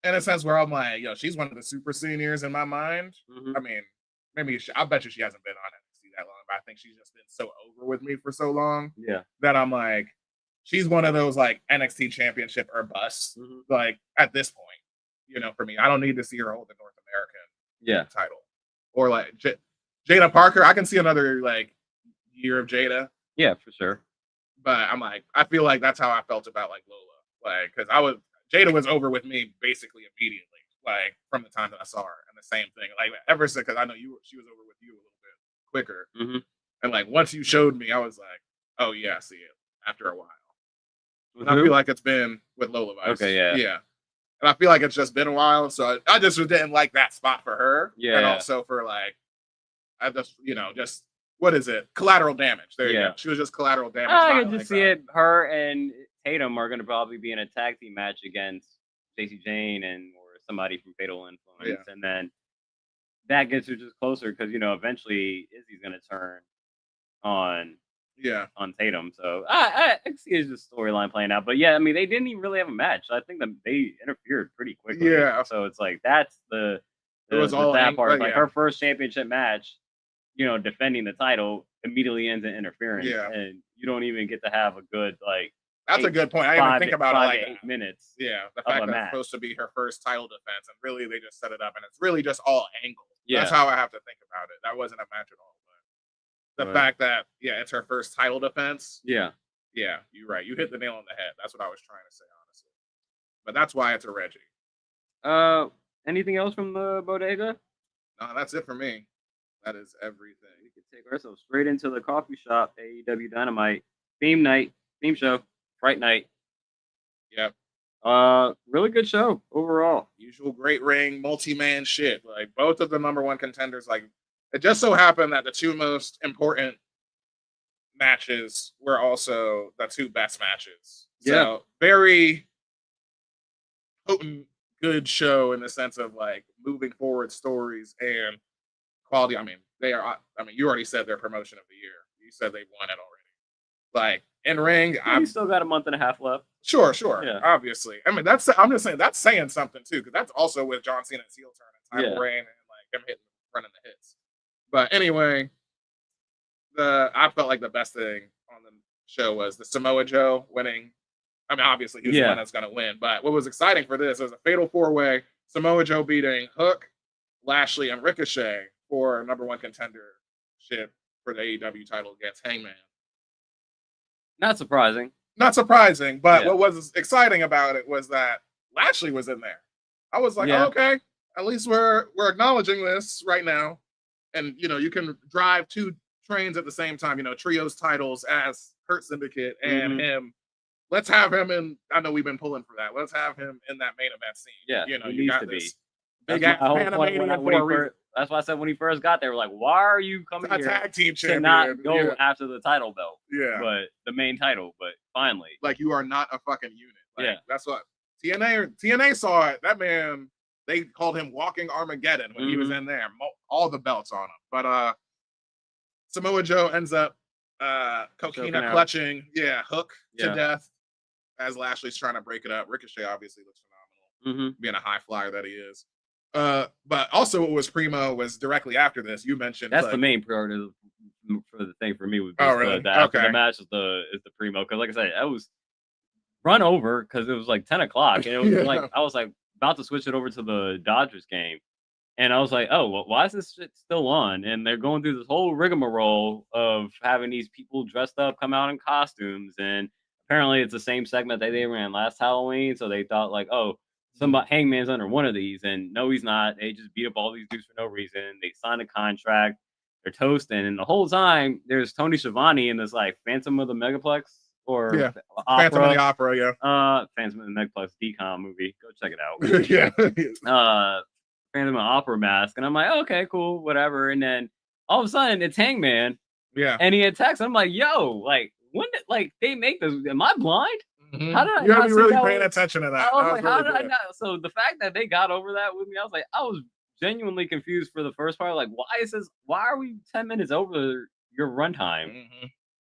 in a sense where I'm like, she's one of the super seniors in my mind. I mean, maybe I bet you she hasn't been on NXT that long, but I think she's just been so over with me for so long that I'm like, she's one of those like NXT championship or bust. Like at this point, for me, I don't need to see her hold the North American title or like Jada Parker. I can see another like year of Jada. Yeah, for sure. But I'm like, I feel like that's how I felt about like Lola, like because Jada was over with me basically immediately, like from the time that I saw her, and the same thing, like ever since, because I know she was over with you a little bit quicker, and like once you showed me, I was like, oh yeah, I see it after a while. And I feel like it's been with Lola Vice. Okay, yeah. And I feel like it's just been a while, so I just didn't like that spot for her, and also for like, I just just what is it? Collateral damage. There you go. She was just collateral damage. I can just see it. Her and Tatum are going to probably be in a tag team match against Stacey Jane or somebody from Fatal Influence, and then that gets her just closer because eventually Izzy's going to turn on Tatum. So I see it's just storyline playing out. But I mean they didn't even really have a match. I think that they interfered pretty quickly. Yeah. So it's like that's the sad part. Like her first championship match, defending the title immediately ends in interference, and you don't even get to have a good like. That's a good point. I didn't even think about it like 8 minutes. Yeah, the fact that it's supposed to be her first title defense, and really they just set it up, and it's really just all angle. Yeah. That's how I have to think about it. That wasn't a match at all. But the fact that it's her first title defense. Yeah, you're right. You hit the nail on the head. That's what I was trying to say, honestly. But that's why it's a Reggie. Anything else from the bodega? No, that's it for me. That is everything. We can take ourselves straight into the coffee shop. AEW Dynamite theme show. Fright night. Yep. Really good show overall. Usual great ring, multi-man shit. Like both of the number one contenders. Like it just so happened that the two most important matches were also the two best matches. So very potent, good show in the sense of like moving forward stories and quality. I mean, you already said their promotion of the year. You said they won it already. Like in ring, we still got a month and a half left. Sure. Yeah. Obviously. I mean, I'm just saying that's saying something too, because that's also with John Cena's heel turn and Title Reign and like him running the hits. But anyway, I felt like the best thing on the show was the Samoa Joe winning. I mean, obviously he was the one that's going to win. But what was exciting for this was a fatal 4-way: Samoa Joe beating Hook, Lashley, and Ricochet for number one contendership for the AEW title against Hangman. Not surprising, but what was exciting about it was that Lashley was in there. I was like, okay, at least we're acknowledging this right now. And, you can drive two trains at the same time, trios titles as Hurt Syndicate and him. Let's have him in. I know we've been pulling for that. Let's have him in that main event scene. Yeah, you got this big Panamanian for a reason. That's why I said when he first got there, like, why are you coming here tag team to champion? not go after the title belt? Yeah, but the main title. But finally, like you are not a fucking unit. Like, yeah, that's what TNA saw it. That man, they called him Walking Armageddon when he was in there. All the belts on him. But Samoa Joe ends up coquina clutching, hook to death as Lashley's trying to break it up. Ricochet obviously looks phenomenal, being a high flyer that he is. But also what was primo was directly after this. You mentioned that's the main priority for the thing for me was just really? After the match is the primo, because like I said, I was run over because it was like 10 o'clock and it was like I was like about to switch it over to the Dodgers game. And I was like, oh, well, why is this shit still on? And they're going through this whole rigmarole of having these people dressed up come out in costumes. And apparently it's the same segment that they ran last Halloween. So they thought like, oh, Hangman's under one of these. And no, he's not. They just beat up all these dudes for no reason. They signed a contract. They're toasting. And the whole time there's Tony Schiavone in this like Phantom of the Megaplex or Phantom of the Opera, Phantom of the Megaplex decom movie. Go check it out. Phantom of Opera mask, and I'm like, okay, cool, whatever. And then all of a sudden, it's Hangman, and he attacks. I'm like, yo, like when did like they make this? Am I blind? How did I? You gotta be really paying attention to that. I was like, how did I not? So the fact that they got over that with me, I was like, I was genuinely confused for the first part. Like, why are we 10 minutes over your runtime?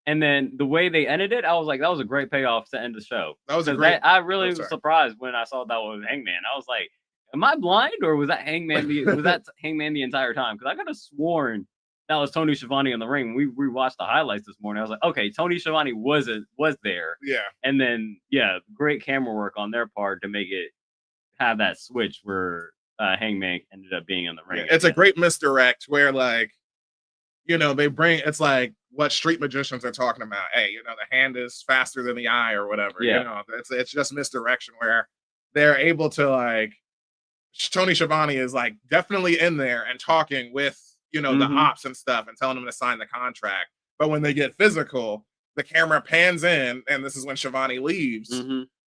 And then the way they ended it, I was like, that was a great payoff to end the show. That was a great. I really was surprised when I saw that was Hangman. I was like, am I blind or was that Hangman? Was that Hangman the entire time? Because I could have sworn that was Tony Schiavone in the ring. We rewatched the highlights this morning. I was like, okay, Tony Schiavone was there. Yeah. And then great camera work on their part to make it have that switch where Hangman ended up being in the ring. It's a great misdirect where like, they bring it's like what street magicians are talking about. Hey, the hand is faster than the eye or whatever. It's just misdirection where they're able to like. Tony Schiavone is like definitely in there and talking with the ops and stuff and telling them to sign the contract. But when they get physical, the camera pans in, and this is when Schiavone leaves.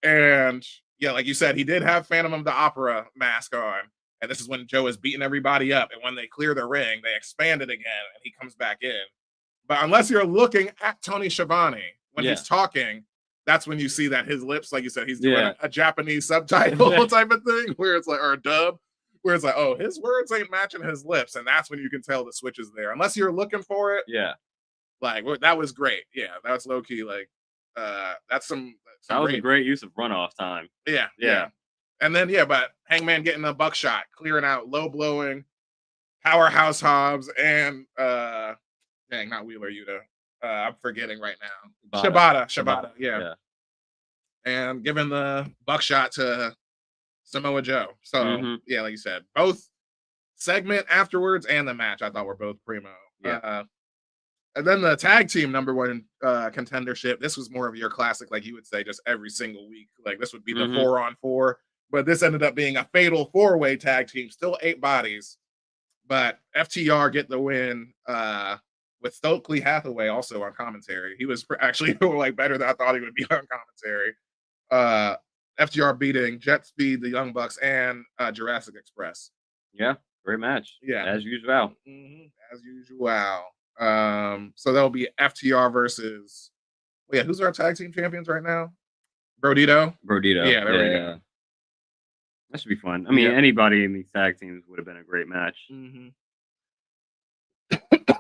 And like you said, he did have Phantom of the Opera mask on, and this is when Joe is beating everybody up. And when they clear the ring, they expand it again, and he comes back in. But unless you're looking at Tony Schiavone when he's talking, that's when you see that his lips, like you said, he's doing a Japanese subtitle type of thing, where it's like, or a dub, where it's like, oh, his words ain't matching his lips, and that's when you can tell the switch is there. Unless you're looking for it, like that was great. Yeah, that was low key. Like, that's some that was a great use of runoff time. Yeah. And then but Hangman getting a buckshot, clearing out, low blowing, powerhouse Hobbs, and not Wheeler Yuta. I'm forgetting right now. Shibata. Yeah. And giving the buckshot to Samoa Joe. So like you said, both segment afterwards and the match I thought were both primo. And then the tag team number one contendership. This was more of your classic, like you would say, just every single week. Like this would be the 4-on-4, but this ended up being a fatal 4-way tag team. Still 8 bodies, but FTR get the win. With Stokely Hathaway also on commentary. He was actually like better than I thought he would be on commentary. FTR beating Jet Speed, the Young Bucks, and Jurassic Express. Yeah, great match. Yeah, as usual. As usual. So that'll be FTR versus. Who's our tag team champions right now? Brodito. Yeah, there we go. That should be fun. I mean, anybody in these tag teams would have been a great match.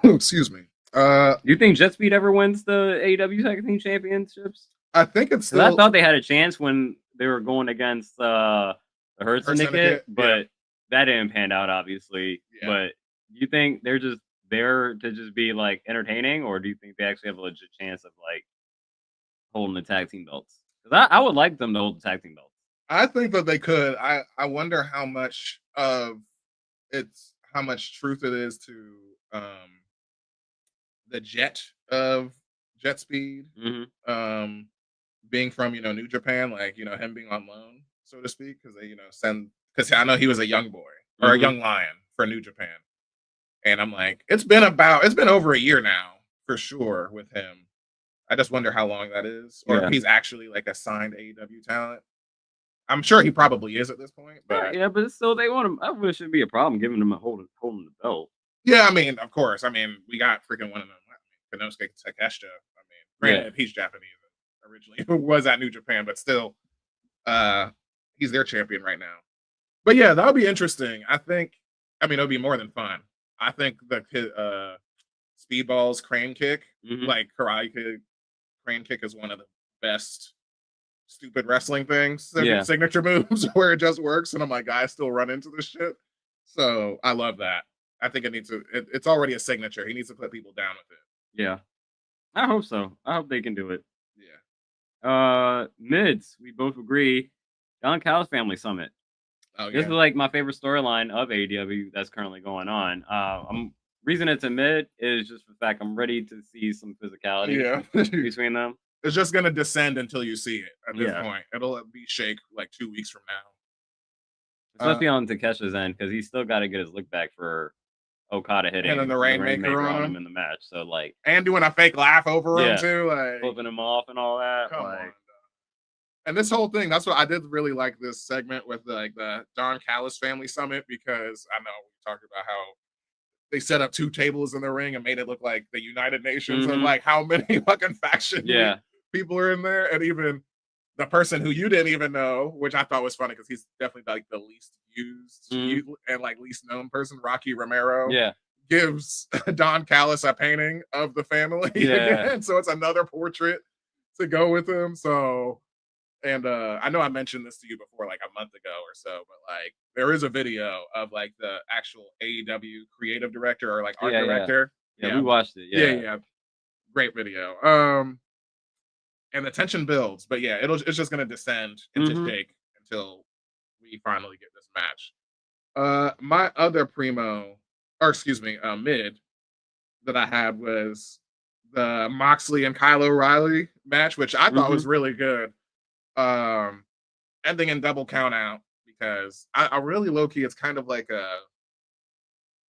Excuse me. You think Jet Speed ever wins the AEW Tag Team Championships? I think it's still. I thought they had a chance when they were going against the Hurt Syndicate, but that didn't pan out, obviously. But do you think they're just there to just be like entertaining, or do you think they actually have a legit chance of like holding the tag team belts? Because I would like them to hold the tag team belts. I think that they could. I wonder how much truth it is to the jet of Jet Speed being from New Japan, like him being on loan, so to speak, because they because I know he was a young boy or a young lion for New Japan, and I'm like, it's been over a year now for sure with him. I just wonder how long that is, or if he's actually like a signed AEW talent. I'm sure he probably is at this point. But yeah, but still, they want him. I wish it'd be a problem giving him a holding the belt. Yeah, I mean, of course. I mean, we got freaking one of them. Konosuke Takeshita. I mean, granted, he's Japanese originally, was at New Japan, but still, he's their champion right now. But yeah, that would be interesting. I think. I mean, it'll be more than fun. I think the Speedball's crane kick, like Karate Kid crane kick, is one of the best stupid wrestling things, signature moves where it just works. And I'm like, guys still run into this shit. So I love that. I think it needs to. It's already a signature. He needs to put people down with it. Yeah, I hope so. I hope they can do it. Yeah. Mids, we both agree. Don Callis Family Summit. Oh, this is like my favorite storyline of AEW that's currently going on. Reason it's a mid is just the fact I'm ready to see some physicality between them. It's just gonna descend until you see it at this point. It'll be Shake like 2 weeks from now. Especially on Takesha's end, because he's still got to get his look back for Okada hitting and then the Rainmaker on him in the match. So like, and doing a fake laugh over him too, like flipping him off and all that. Come on. And this whole thing, that's what I did really like this segment with the Don Callis Family Summit, because I know we talked about how they set up 2 tables in the ring and made it look like the United Nations and like how many fucking faction people are in there, and even the person who you didn't even know, which I thought was funny because he's definitely like the least used and like least known person, Rocky Romero. Gives Don Callis a painting of the family again, so it's another portrait to go with him. So, and I know I mentioned this to you before, like a month ago or so, but like there is a video of like the actual AEW creative director or like art director. Yeah, we watched it. Yeah, great video. And the tension builds, but yeah, it's just gonna descend into Jake until we finally get this match. My other mid that I had was the Moxley and Kyle O'Reilly match, which I thought was really good. Ending in double count out, because I really low-key, it's kind of like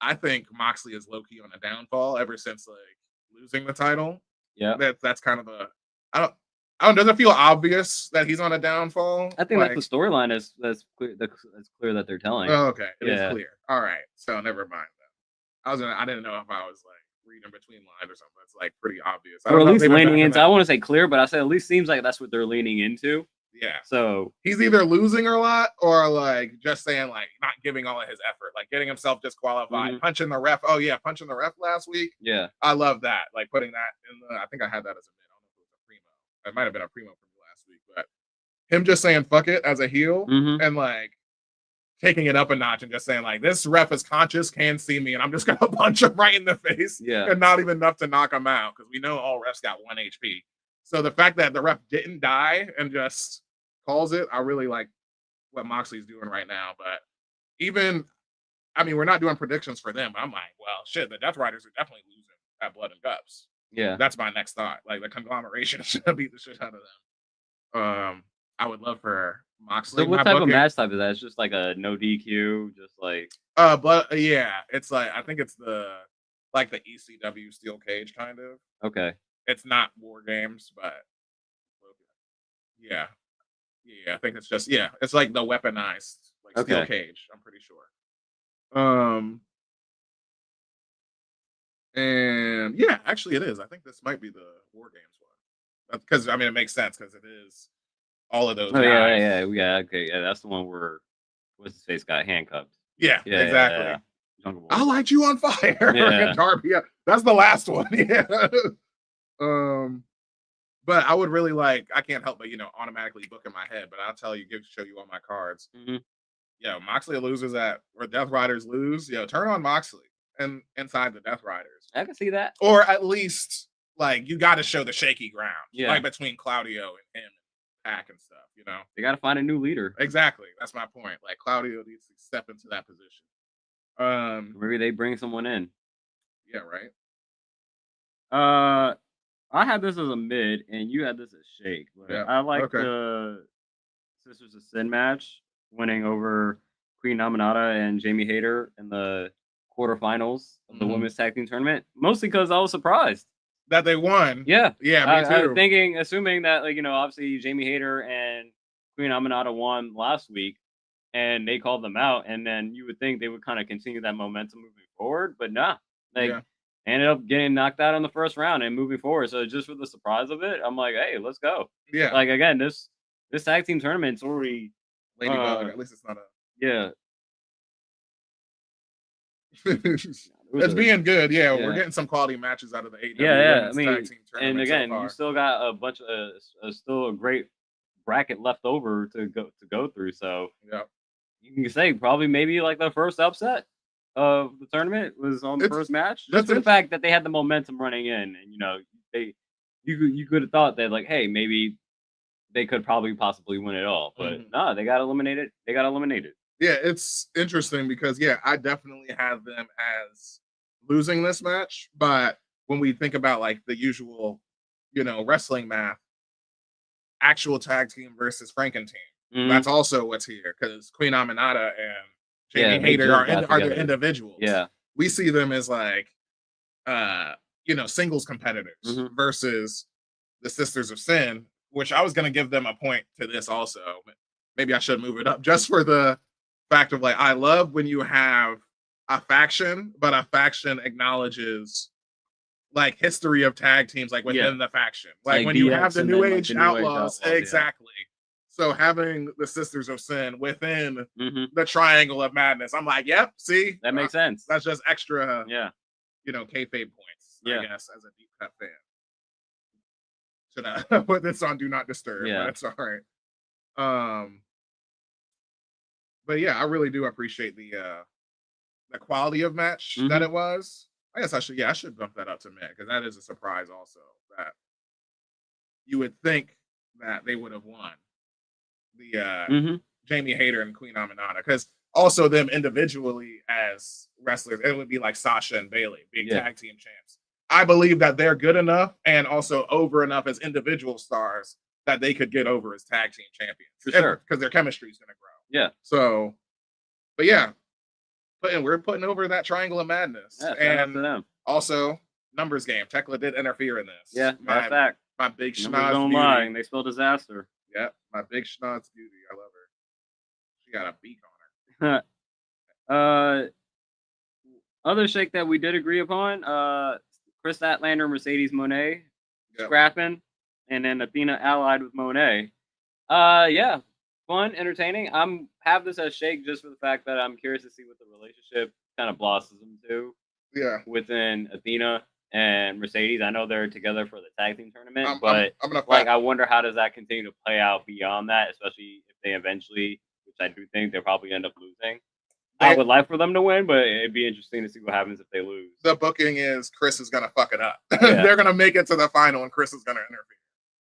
I think Moxley is low-key on a downfall ever since like losing the title. Yeah. That's kind of I don't does it feel obvious that he's on a downfall? I think that's the storyline that's clear that they're telling. Oh, okay. It is clear. All right. So never mind then. I didn't know if I was like reading between lines or something. It's like pretty obvious. Or at least leaning into. I want to say clear, but I said at least seems like that's what they're leaning into. Yeah. So he's either losing a lot or like just saying like not giving all of his effort, like getting himself disqualified, punching the ref. Oh yeah, punching the ref last week. Yeah. I love that. Like putting that in I think I had that as a mid. I don't know if it was a primo. It might have been a primo from last week, but him just saying fuck it as a heel and like taking it up a notch and just saying like this ref is conscious, can see me, and I'm just gonna punch him right in the face. Yeah. And not even enough to knock him out, because we know all refs got 1 HP. So the fact that the ref didn't die and just calls it, I really like what Moxley's doing right now. But even, I mean, we're not doing predictions for them, but I'm like, well, shit, the Death Riders are definitely losing at Blood and Guts. Yeah. That's my next thought. Like the conglomeration should beat the shit out of them. I would love for Moxley. So what type of match type is that? It's just like a no DQ, just like but yeah, it's like I think it's the ECW steel cage kind of. Okay. It's not War Games, but yeah, I think it's just it's like the weaponized like steel cage. I'm pretty sure. And yeah, actually it is. I think this might be the War Games one, because I mean it makes sense because it is all of those. Oh guys. Yeah. Okay, yeah, that's the one where what's his face got handcuffed. Yeah, exactly. Yeah. I'll light you on fire. Yeah. Darby. Yeah, that's the last one. Yeah. But I would really like. I can't help but automatically book in my head. But I'll tell you, show you all my cards. Moxley loses where Death Riders lose. Turn on Moxley and inside the Death Riders. I can see that. Or at least like you got to show the shaky ground. Yeah. Like between Claudio and him and Pac and stuff. They got to find a new leader. Exactly. That's my point. Like Claudio needs to step into that position. Maybe they bring someone in. Yeah. Right. I had this as a mid, and you had this as shake. But I like the Sisters of Sin match, winning over Queen Naminata and Jamie Hayter in the quarterfinals of the women's tag team tournament. Mostly because I was surprised that they won. Yeah, me too. Assuming that obviously Jamie Hayter and Queen Aminata won last week, and they called them out, and then you would think they would kind of continue that momentum moving forward, but nah, like ended up getting knocked out in the first round and moving forward. So just for the surprise of it, I'm like, hey, let's go. Yeah. Like again, this tag team tournament's already Ladybug. At least it's not a it's being good. Yeah, we're getting some quality matches out of the AEW I mean, tag team tournament. And again, so you still got a bunch of still a great bracket left over to go through. So you can say probably maybe like the first upset of the tournament was on the first match. Just for the fact that they had the momentum running in, and you know you could have thought that like, hey, maybe they could probably possibly win it all, but no, they got eliminated. Yeah, it's interesting because I definitely have them as losing this match, but when we think about like the usual, wrestling math, actual tag team versus Franken team, that's also what's here because Queen Aminata and Jamie Hayter are the individuals. Yeah, we see them as like, singles competitors versus the Sisters of Sin, which I was going to give them a point to this also. Maybe I should move it up just for the fact of like, I love when you have a faction, but a faction acknowledges like history of tag teams, like within the faction. Like when you have the New Age Outlaws, exactly. So having the Sisters of Sin within the Triangle of Madness, I'm like, yep, see? That makes sense. That's just extra, kayfabe points, I guess, as a deep cut fan. Should I put this on Do Not Disturb? But it's all right. But I really do appreciate the quality of match that it was. I guess I should bump that up to mid because that is a surprise also that you would think that they would have won the Jamie Hayter and Queen Aminata because also them individually as wrestlers, it would be like Sasha and Bailey being tag team champs. I believe that they're good enough and also over enough as individual stars that they could get over as tag team champions. For sure. Because their chemistry is going to grow. Yeah. So, but we're putting over that Triangle of Madness. Yeah, and also, numbers game. Tekla did interfere in this. Yeah, that's fact. My big schnoz don't beauty. lie, and they spell disaster. Yep, my big schnoz beauty. I love her. She got a beak on her. Other shake that we did agree upon, Chris Statlander, Mercedes Moné, scrapping, and then Athena allied with Moné. Fun, entertaining. Have this as shake just for the fact that I'm curious to see what the relationship kind of blossoms into. Yeah. Within Athena and Mercedes. I know they're together for the tag team tournament, but I wonder how does that continue to play out beyond that, especially if they eventually, which I do think they'll probably end up losing. I would like for them to win, but it'd be interesting to see what happens if they lose. The booking is Chris is gonna fuck it up. They're gonna make it to the final and Chris is gonna interfere.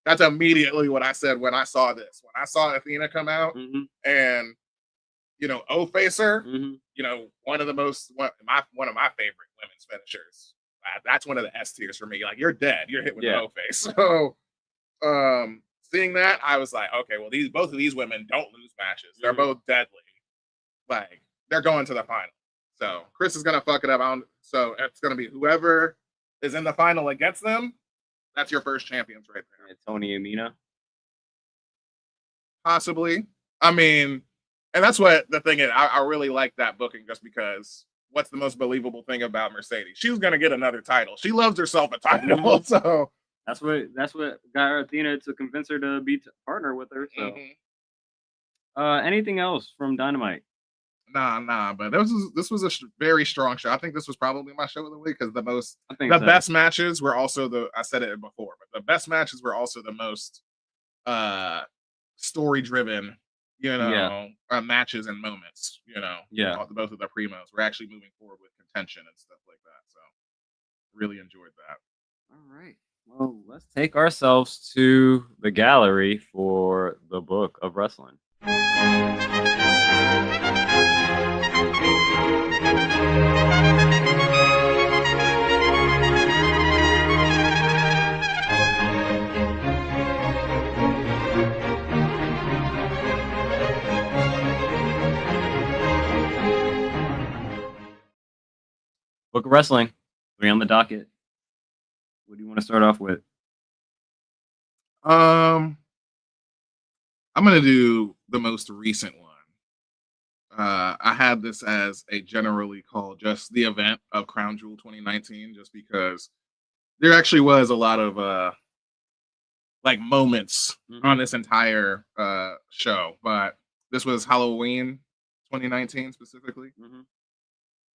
That's immediately what I said when I saw this. When I saw Athena come out and O-Facer, one of my favorite women's finishers. That's one of the S tiers for me. Like you're dead. You're hit with an O-Face. So seeing that, I was like, okay, well both of these women don't lose matches. They're both deadly. Like they're going to the final. So Chris is gonna fuck it up. So it's gonna be whoever is in the final against them. That's your first champions right there. Yeah, Tony and Mina. Possibly. I mean, and that's what the thing is. I really like that booking just because what's the most believable thing about Mercedes? She's going to get another title. She loves herself a title. So that's what got her Athena to convince her to be partner with her. So anything else from Dynamite? Nah, but this was a very strong show. I think this was probably my show of the week because the best matches were also I said it before, but the best matches were also the most story driven, matches and moments, both of the primos were actually moving forward with contention and stuff like that. So really enjoyed that. All right. Well, let's take ourselves to the gallery for the Book of Wrestling. Book of Wrestling, 3 on the docket. What do you want to start off with? I'm gonna do the most recent one. I had this as a generally called just the event of Crown Jewel 2019, just because there actually was a lot of like moments on this entire show, but this was Halloween 2019 specifically.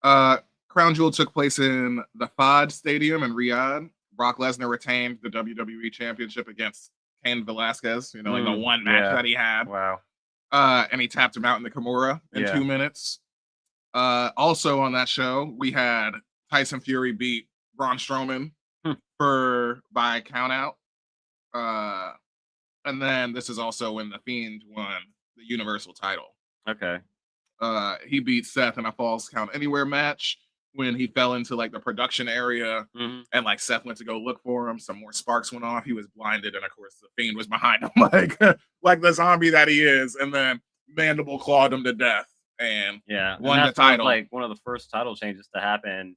Crown Jewel took place in the Fad Stadium in Riyadh. Brock Lesnar retained the WWE Championship against Cain Velasquez, like the one match that he had. Wow. And he tapped him out in the Kimura in 2 minutes. Also on that show, we had Tyson Fury beat Braun Strowman by countout. And then this is also when The Fiend won the Universal title. Okay. He beat Seth in a Falls Count Anywhere match when he fell into like the production area and like Seth went to go look for him. Some more sparks went off. He was blinded, and of course The Fiend was behind him, like the zombie that he is. And then Mandible clawed him to death and won the title. Like one of the first title changes to happen.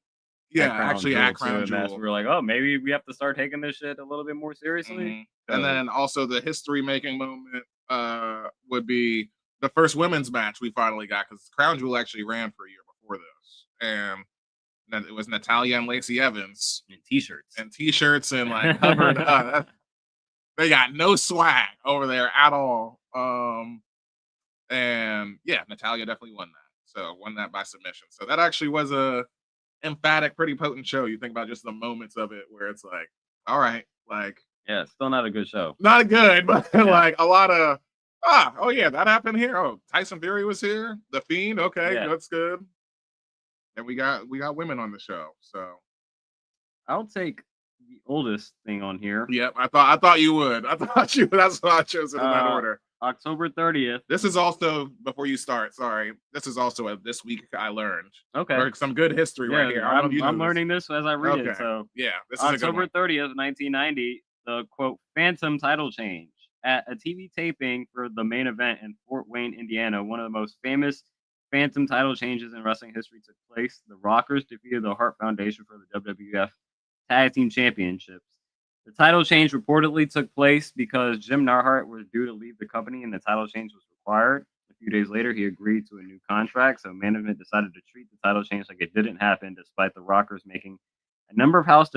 Yeah, actually at Crown Jewel. We were like, oh, maybe we have to start taking this shit a little bit more seriously. And then also the history-making moment would be the first women's match we finally got, because Crown Jewel actually ran for a year before this. And then it was Natalya and Lacey Evans. In t-shirts. And like covered they got no swag over there at all. And yeah, Natalya definitely won that. So won that by submission. So that actually was a emphatic, pretty potent show. You think about just the moments of it where it's like, all right, like, yeah, still not a good show. Not good, but like a lot of oh yeah, that happened here. Oh, Tyson Fury was here. The Fiend, okay, that's good. And we got women on the show, so I'll take the oldest thing on here. Yep, I thought you would. That's why I chose it in that order. October 30th. This is also, before you start, sorry, this is also a This Week I Learned. Okay. Or some good history right here. I'm learning this as I read it. So yeah, this is October 30th, 1990, the quote Phantom title change. At a TV taping for the main event in Fort Wayne, Indiana, one of the most famous Phantom title changes in wrestling history took place. The Rockers defeated the Hart Foundation for the WWF Tag Team Championships. The title change reportedly took place because Jim Neidhart was due to leave the company and the title change was required. A few days later, he agreed to a new contract, so management decided to treat the title change like it didn't happen, despite the Rockers making a number of house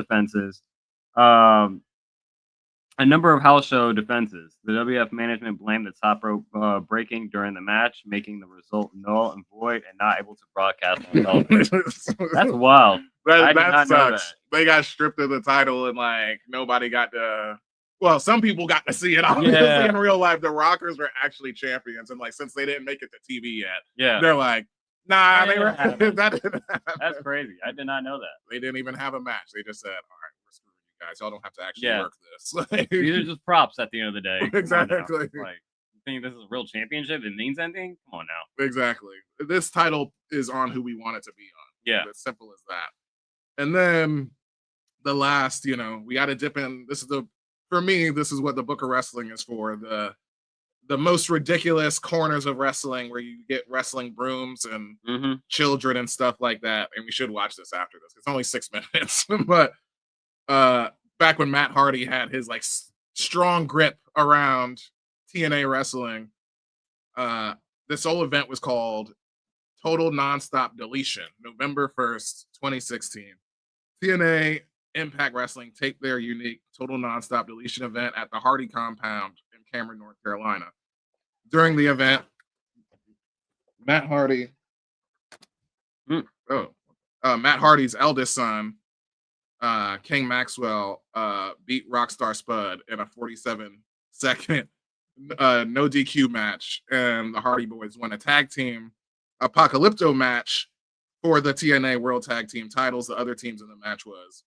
show defenses. The WF management blamed the top rope breaking during the match, making the result null and void and not able to broadcast on television. That's wild. That sucks. They got stripped of the title and like nobody got to. Well, some people got to see it. Obviously, in real life, the Rockers were actually champions, and like since they didn't make it to TV yet, they're like, nah, they were. That didn't happen. That's crazy. I did not know that. They didn't even have a match. They just said, all right, we're screwing you guys. Y'all don't have to actually work this. These are just props at the end of the day. Exactly. Like, you think this is a real championship? It means anything? Come on now. Exactly. This title is on who we want it to be on. Yeah. As simple as that. And then the last, we got to dip in. For me, this is what the Book of Wrestling is for. The most ridiculous corners of wrestling where you get wrestling brooms and children and stuff like that. And we should watch this after this. It's only 6 minutes. But back when Matt Hardy had his like strong grip around TNA wrestling, this whole event was called Total Nonstop Deletion, November 1st, 2016. TNA Impact Wrestling take their unique Total Nonstop Deletion event at the Hardy compound in Cameron, North Carolina. During the event, Matt Hardy's eldest son, King Maxwell, beat Rockstar Spud in a 47-second no DQ match, and the Hardy Boys won a tag team Apocalypto match for the TNA World Tag Team titles. The other teams in the match was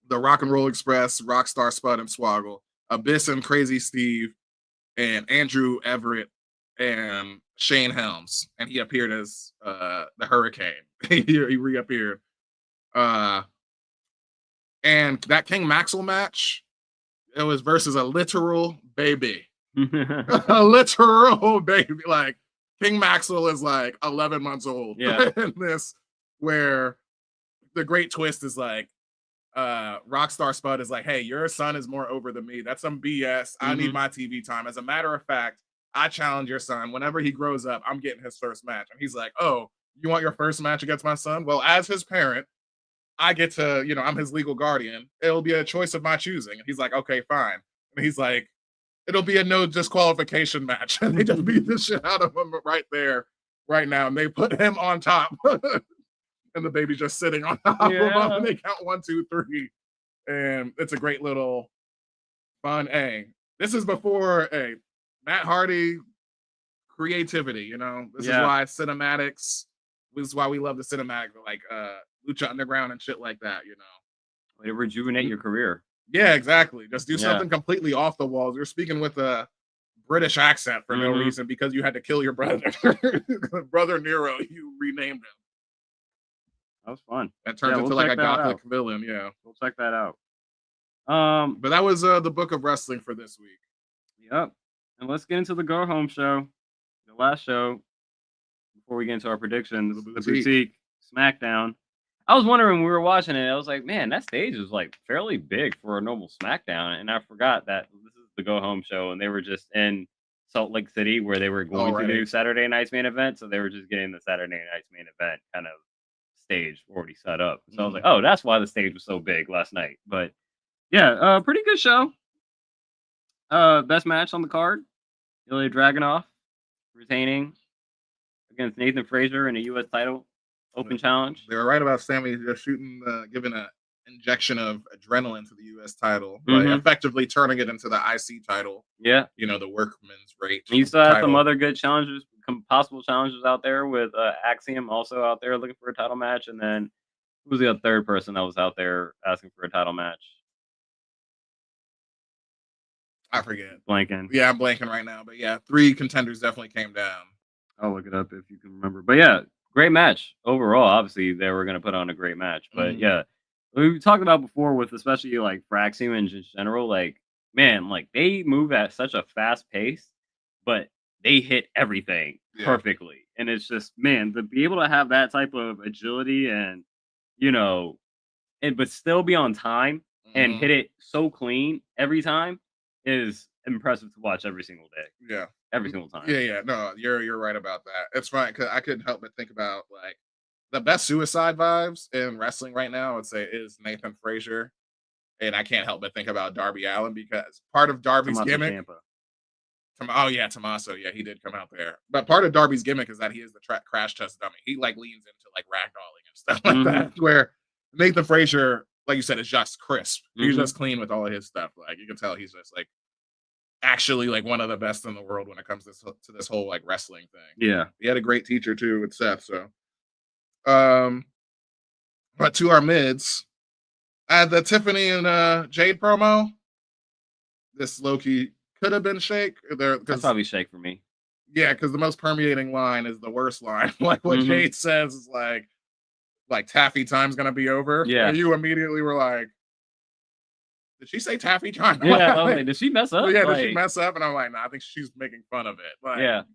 the Rock and Roll Express, Rockstar Spud and Swoggle, Abyss and Crazy Steve, and Andrew Everett and Shane Helms. And he appeared as the Hurricane. he reappeared. And that King Maxwell match, it was versus a literal baby. A literal baby. Like, King Maxwell is like 11 months old. Yeah. In this, where the great twist is like, Rockstar Spud is like, hey, your son is more over than me. That's some BS. I need my TV time. As a matter of fact, I challenge your son. Whenever he grows up, I'm getting his first match. And he's like, oh, you want your first match against my son? Well, as his parent, I get to, I'm his legal guardian. It'll be a choice of my choosing. And he's like, okay, fine. And he's like, it'll be a no disqualification match. And they just beat the shit out of him right there, right now. And they put him on top. And the baby's just sitting on top of him. And they count 1, 2, 3. And it's a great little fun. This is before Matt Hardy creativity, This is why cinematics, this is why we love the cinematic, like Lucha Underground and shit like that, Way to rejuvenate your career. Yeah, exactly. Just do something completely off the walls. You're speaking with a British accent for no reason because you had to kill your brother. Brother Nero, you renamed him. That was fun. That turns into like a gothic villain. Yeah, we'll check that out. But that was the book of wrestling for this week. Yep. And let's get into the go home show, the last show before we get into our predictions. The Boutique SmackDown. I was wondering when we were watching it, I was like, man, that stage is like fairly big for a normal SmackDown, and I forgot that this is the go home show, and they were just in Salt Lake City where they were going to do Saturday night's main event, so they were just getting the Saturday night's main event kind of stage already set up. So I was like, oh, that's why the stage was so big last night. But yeah, pretty good show. Best match on the card, Ilya Dragunov retaining against Nathan Frazier in a U.S. title open challenge. They were right about Sammy just giving an injection of adrenaline to the U.S. title, like effectively turning it into the IC title. Yeah, the workman's rate. You still have some other good challengers, possible challengers out there with Axiom also out there looking for a title match, and then who was the third person that was out there asking for a title match? I forget. Blanking. Yeah, I'm blanking right now, but yeah, 3 contenders definitely came down. I'll look it up if you can remember. But yeah, great match overall. Obviously, they were going to put on a great match. But yeah, we talked about before with especially like for Axiom in general, like, man, like they move at such a fast pace, but they hit everything perfectly. And it's just, man, to be able to have that type of agility and, but still be on time and hit it so clean every time is impressive to watch every single day. Yeah. Every single time. Yeah. No, you're right about that. It's fine because I couldn't help but think about like the best suicide vibes in wrestling right now, I would say, is Nathan Frazier. And I can't help but think about Darby Allin because part of Darby's gimmick. Tommaso. Yeah, he did come out there. But part of Darby's gimmick is that he is the crash test dummy. He like leans into like ragdolling and stuff like that. Where Nathan Frazier, like you said, is just crisp. He's just clean with all of his stuff. Like you can tell he's just like actually like one of the best in the world when it comes to this whole like wrestling thing. Yeah. He had a great teacher too with Seth. So but to our mids, the Tiffany and Jade promo, this low-key could have been Shake. That's probably Shake for me. Yeah, because the most permeating line is the worst line. Like what Jade says is like taffy time's gonna be over. Yeah. And you immediately were like, did she say taffy time? Yeah, I was like, did she mess up? Yeah, did she mess up? And I'm like, nah, I think she's making fun of it. Like,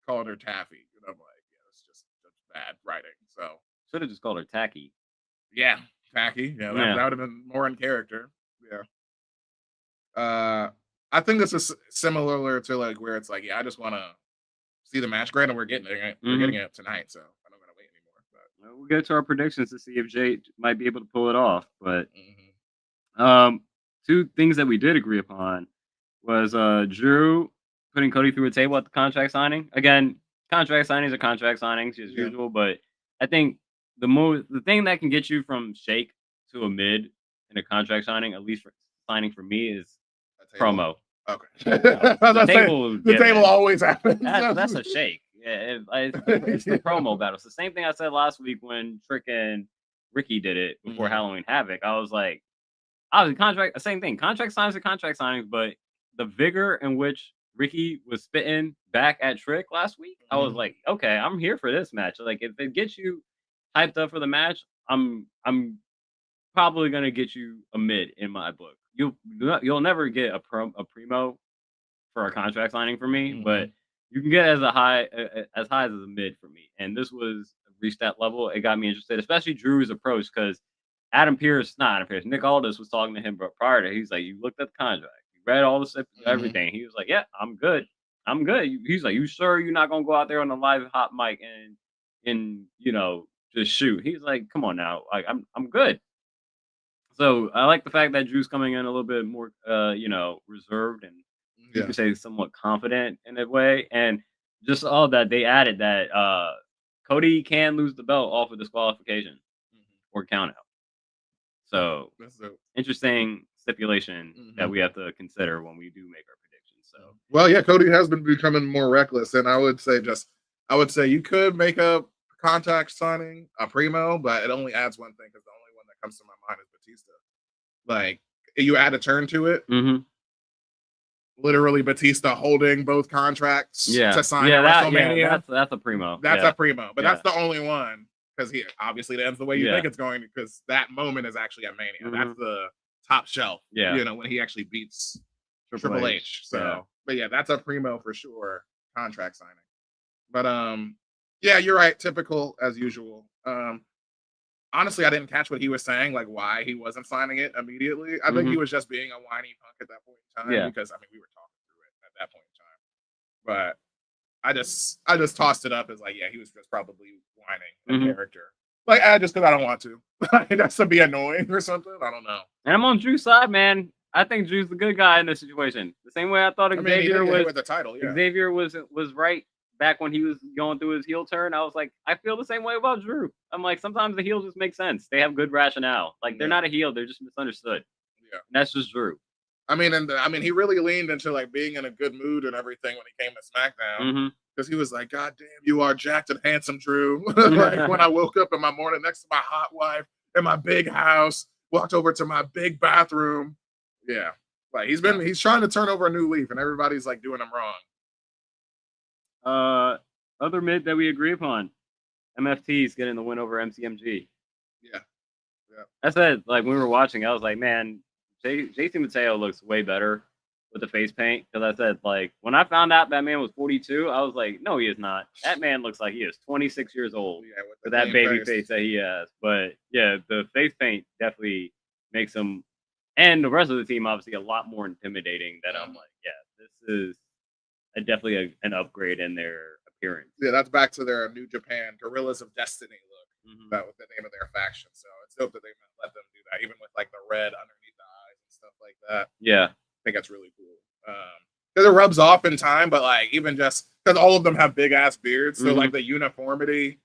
calling her taffy. And I'm like, yeah, it's just bad writing. So should have just called her tacky. Yeah, tacky. Yeah, that would have been more in character. Yeah. I think this is similar to like where it's like, yeah, I just want to see the match. Granted, we're getting it. We're getting it tonight, so I don't want to wait anymore. But we'll get to our predictions to see if Jade might be able to pull it off. But 2 things that we did agree upon was Drew putting Cody through a table at the contract signing. Again, contract signings are contract signings as usual, but I think the thing that can get you from Shake to a mid in a contract signing, at least for signing for me, is promo. Okay. The table always happens. That's a Shake. Yeah, it's the promo battle. It's the same thing I said last week when Trick and Ricky did it before Halloween Havoc. I was like, same thing. Contract signings are contract signings, but the vigor in which Ricky was spitting back at Trick last week, I was like, okay, I'm here for this match. Like, if it gets you hyped up for the match, I'm probably gonna get you a mid in my book. You'll never get a primo for a contract signing for me, but you can get as high as a mid for me. And this was reached that level. It got me interested, especially Drew's approach, because Nick Aldis was talking to him prior to. He's like, you looked at the contract, you read all the stuff, everything. He was like, yeah, I'm good. I'm good. He's like, you sure you're not gonna go out there on a live hot mic and just shoot? He's like, come on now, like I'm good. So I like the fact that Drew's coming in a little bit more, reserved and you could say somewhat confident in a way, and just all that they added that Cody can lose the belt off of disqualification or count out. So interesting stipulation that we have to consider when we do make our predictions. So well, yeah, Cody has been becoming more reckless, and I would say you could make a contract signing a primo, but it only adds one thing because the only one that comes to my mind is Batista. Like you add a turn to it. Literally Batista holding both contracts to sign at WrestleMania. That's a primo. That's a primo, but that's the only one because he obviously ends the way you think it's going because that moment is actually at Mania. That's the top shelf. When he actually beats Triple H. So, but yeah, that's a primo for sure. Contract signing. But yeah, you're right. Typical as usual. Honestly, I didn't catch what he was saying, like why he wasn't signing it immediately. I think he was just being a whiny punk at that point in time because we were talking through it at that point in time. But I just tossed it up as like, yeah, he was just probably whining in character. Like, just because I don't want to. That's to be annoying or something. I don't know. And I'm on Drew's side, man. I think Drew's the good guy in this situation. The same way I thought Xavier was with the title. Yeah. Xavier was right. Back when he was going through his heel turn, I was like, I feel the same way about Drew. I'm like, sometimes the heels just make sense. They have good rationale. Like they're not a heel, they're just misunderstood. Yeah, and that's just Drew. I mean, he really leaned into like being in a good mood and everything when he came to SmackDown because he was like, "God damn, you are jacked and handsome, Drew." Like when I woke up in my morning next to my hot wife in my big house, walked over to my big bathroom. Yeah, like he's trying to turn over a new leaf, and everybody's like doing him wrong. Other mid that we agree upon, MFT is getting the win over MCMG. Yeah. I said, like, when we were watching, I was like, man, JC Mateo looks way better with the face paint. Because I said, like, when I found out that man was 42, I was like, no, he is not. That man looks like he is 26 years old with that baby face that he has. But, yeah, the face paint definitely makes him, and the rest of the team, obviously, a lot more intimidating that I'm like, yeah, this is definitely an upgrade in their appearance. Yeah, that's back to their New Japan Gorillas of Destiny look. That was the name of their faction. So it's dope that they let them do that, even with like the red underneath the eyes and stuff like that. Yeah, I think that's really cool. Because it rubs off in time, but like even just because all of them have big ass beards, so like the uniformity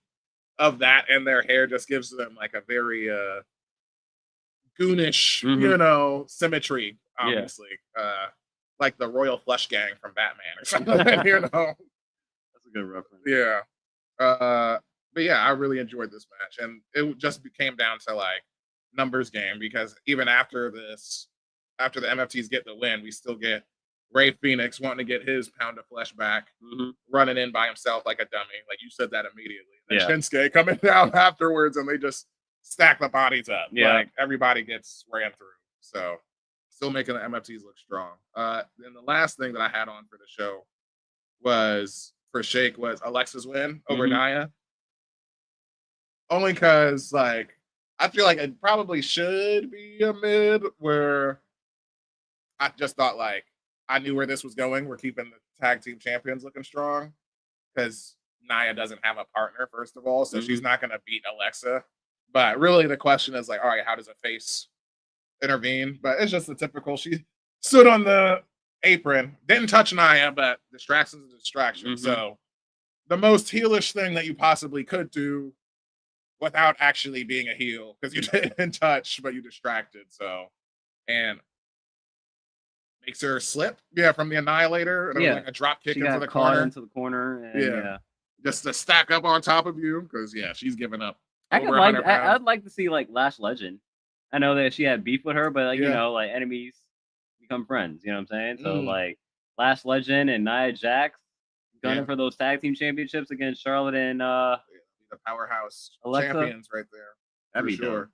of that and their hair just gives them like a very goonish, symmetry. Obviously. Like the Royal Flush Gang from Batman or something. That's a good reference. Yeah. But yeah, I really enjoyed this match. And it just came down to like numbers game because even after the MFTs get the win, we still get Rey Fenix wanting to get his pound of flesh back, running in by himself like a dummy. Like you said that immediately. And Shinsuke coming down afterwards and they just stack the bodies up. Yeah. Like everybody gets ran through. So still making the MFTs look strong. And the last thing that I had on for the show was for Shake was Alexa's win over Nia. Only because like I feel like it probably should be a mid where I just thought like I knew where this was going. We're keeping the tag team champions looking strong because Nia doesn't have a partner, first of all, so she's not gonna beat Alexa. But really the question is like, all right, how does a face intervene? But it's just the typical. She stood on the apron, didn't touch Nia, but distraction's a distraction. So the most heelish thing that you possibly could do without actually being a heel, because you didn't touch, but you distracted. So and makes her slip, from the Annihilator, and like a drop kick into the corner. And, just to stack up on top of you, because she's giving up. I'd like to see like Lash Legend. I know that she had beef with her, but like like enemies become friends. You know what I'm saying? So like Lash Legend and Nia Jax gunning for those tag team championships against Charlotte and the powerhouse Alexa. Champions right there. That'd be sure.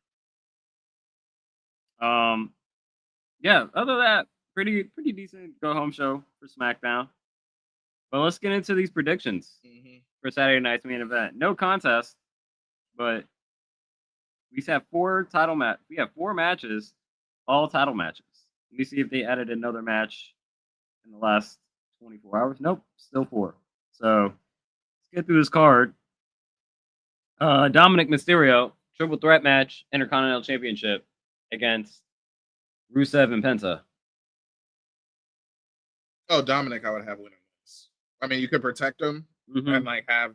Other than that, pretty decent go home show for SmackDown. But let's get into these predictions for Saturday night's main event. No contest, but we have four matches, all title matches. Let me see if they added another match in the last 24 hours. Nope, still 4. So let's get through this card. Dominic Mysterio, triple threat match, Intercontinental Championship against Rusev and Penta. Oh, Dominic, I would have winning this. I mean, you could protect him and like have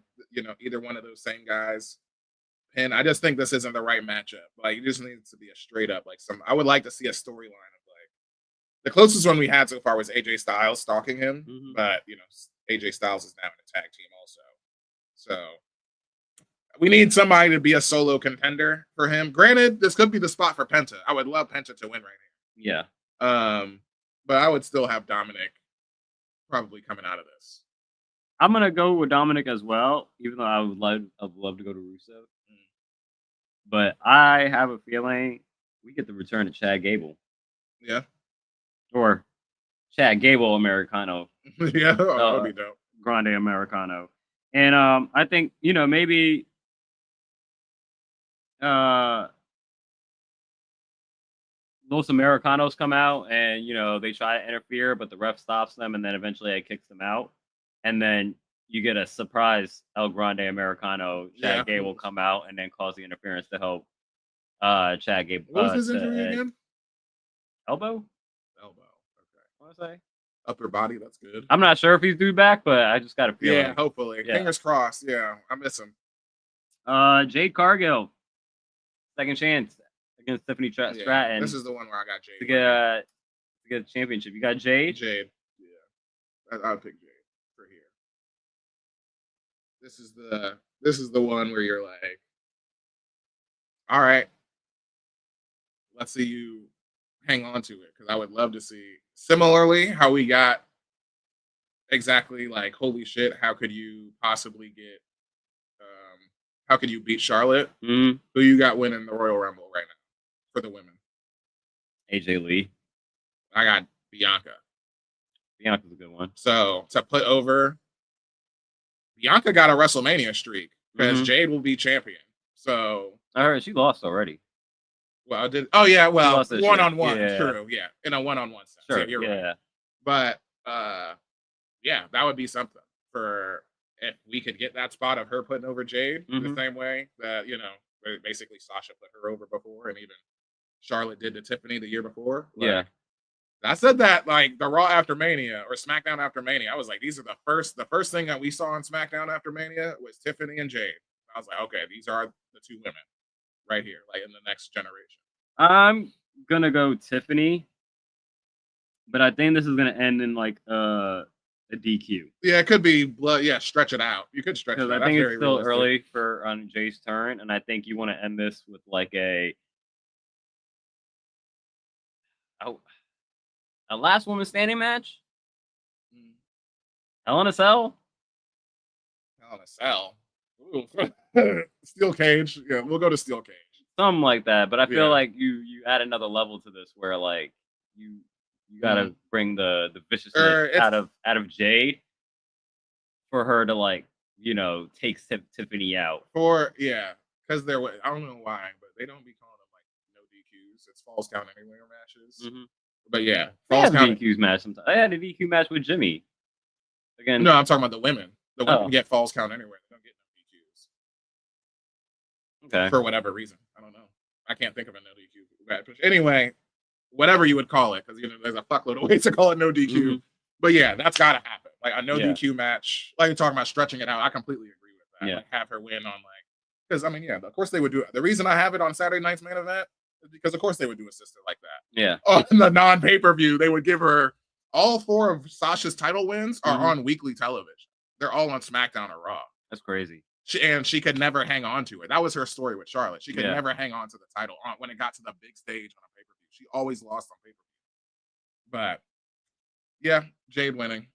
either one of those same guys. And I just think this isn't the right matchup. Like, it just needs to be a straight up like some. I would like to see a storyline of like the closest one we had so far was AJ Styles stalking him, but AJ Styles is now in a tag team also. So we need somebody to be a solo contender for him. Granted, this could be the spot for Penta. I would love Penta to win right here. Yeah. But I would still have Dominic probably coming out of this. I'm gonna go with Dominic as well, even though I'd love to go to Rusev. But I have a feeling we get the return of Chad Gable. Yeah. Or Chad Gable Americano. Yeah, that would be dope. Grande Americano. And I think, maybe Los Americanos come out and, they try to interfere, but the ref stops them, and then eventually it kicks them out. And then you get a surprise El Grande Americano, Chad Gable come out and then cause the interference to help Chad Gable. What was his injury again? Elbow. Okay. What did I say? Upper body. That's good. I'm not sure if he's due back, but I just got a feeling. Yeah, hopefully. Yeah. Fingers crossed. Yeah, I miss him. Jade Cargill, second chance against Tiffany Stratton. This is the one where I got Jade to get a championship. You got Jade. Yeah, I would pick Jade for here. This is the one where you're like, all right, let's see you hang on to it, because I would love to see similarly how we got exactly like, holy shit, how could you possibly get how could you beat Charlotte? Who you got winning the Royal Rumble right now for the women? AJ Lee. I got Bianca. Bianca's a good one. So to put over, Bianca got a WrestleMania streak because Jade will be champion. So I heard she lost already. Well, one-on-one. Yeah. True, yeah. In a one-on-one sense. Sure, yeah, you're right. But yeah, that would be something for if we could get that spot of her putting over Jade the same way that, basically Sasha put her over before, and even Charlotte did to Tiffany the year before. Like, I said that like the Raw after Mania or SmackDown after Mania. I was like, these are the first thing that we saw on SmackDown after Mania was Tiffany and Jade. I was like, okay, these are the two women right here, like in the next generation. I'm gonna go Tiffany, but I think this is gonna end in like a DQ. Yeah, it could be blood. Yeah, stretch it out. You could stretch it out. I think it's still early on Jay's turn, and I think you want to end this with like a last woman standing match. Hell in a Cell. Hell in a Cell. Steel cage. Yeah, we'll go to steel cage. Something like that. But I feel like you add another level to this where like you gotta bring the viciousness out of Jade for her to like, take Tiffany out. Because they're, I don't know why, but they don't be calling them like no DQs. It's Falls Count Anywhere matches. But yeah, Falls Count DQs match sometimes. I had a DQ match with Jimmy. Again, no, I'm talking about the women. The women get Falls Count Anywhere. They don't get no DQs. Okay. For whatever reason. I don't know. I can't think of a no DQ match. Anyway, whatever you would call it, because there's a fuckload of ways to call it no DQ. But yeah, that's gotta happen. Like a no DQ match, like you're talking about stretching it out. I completely agree with that. Yeah. Like have her win on because of course they would do it. The reason I have it on Saturday night's main event is because of course they would do a sister like that. Yeah. On the non-pay-per-view, they would give her all 4 of Sasha's title wins are on weekly television. They're all on SmackDown or Raw. That's crazy. She could never hang on to it. That was her story with Charlotte. She could never hang on to the title when it got to the big stage on a pay-per-view. She always lost on pay-per-view. But yeah, Jade winning.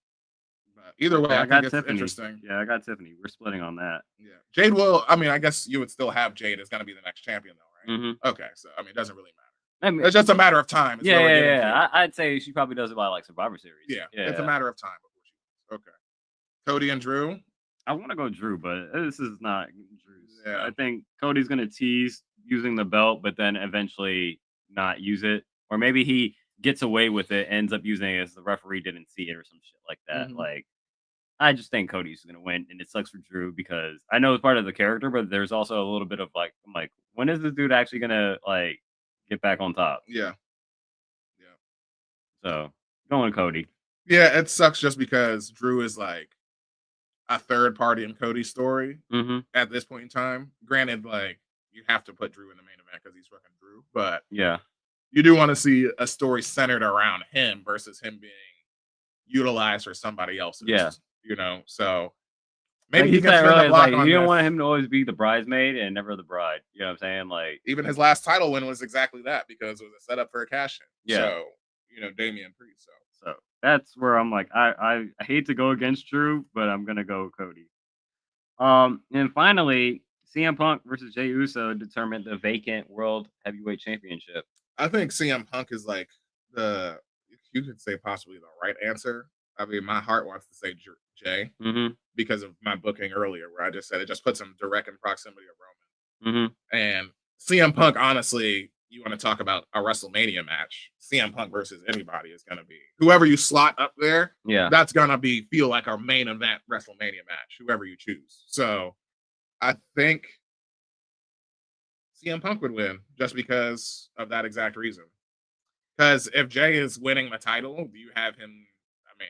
But either way, I think it's interesting. Yeah, I got Tiffany. We're splitting on that. Yeah, Jade will. I mean, I guess you would still have Jade as going to be the next champion, though, right? Okay, so I mean, it doesn't really matter. I mean, it's just a matter of time. I'd say she probably does it by like Survivor Series. Yeah, it's a matter of time before she. Okay, Cody and Drew. I want to go Drew, but this is not Drew's. Yeah. I think Cody's going to tease using the belt, but then eventually not use it. Or maybe he gets away with it, ends up using it as the referee didn't see it or some shit like that. Like, I just think Cody's gonna win, and it sucks for Drew because I know it's part of the character, but there's also a little bit of like, I'm like, when is this dude actually gonna like get back on top? Yeah. So going Cody. Yeah, it sucks just because Drew is like a third party in Cody's story at this point in time. Granted, like you have to put Drew in the main event because he's fucking Drew, but yeah, you do want to see a story centered around him versus him being utilized for somebody else. Yeah, you know, so maybe like he can spin the block on you don't this. want him to always be the bridesmaid and never the bride. You know what I'm saying? Like even his last title win was exactly that because it was a setup for a cash in. Yeah. So Damian Priest. So that's where I'm like, I hate to go against Drew, but I'm gonna go Cody. And finally, CM Punk versus Jey Uso determined the vacant World Heavyweight Championship. I think CM Punk is like you could say possibly the right answer. I mean, my heart wants to say Jay because of my booking earlier, where I just said it just puts him direct in proximity of Roman. And CM Punk, honestly, you want to talk about a WrestleMania match? CM Punk versus anybody is going to be whoever you slot up there. Yeah, that's going to feel like our main event WrestleMania match, whoever you choose. So I think CM Punk would win just because of that exact reason. Because if Jay is winning the title, do you have him? I mean,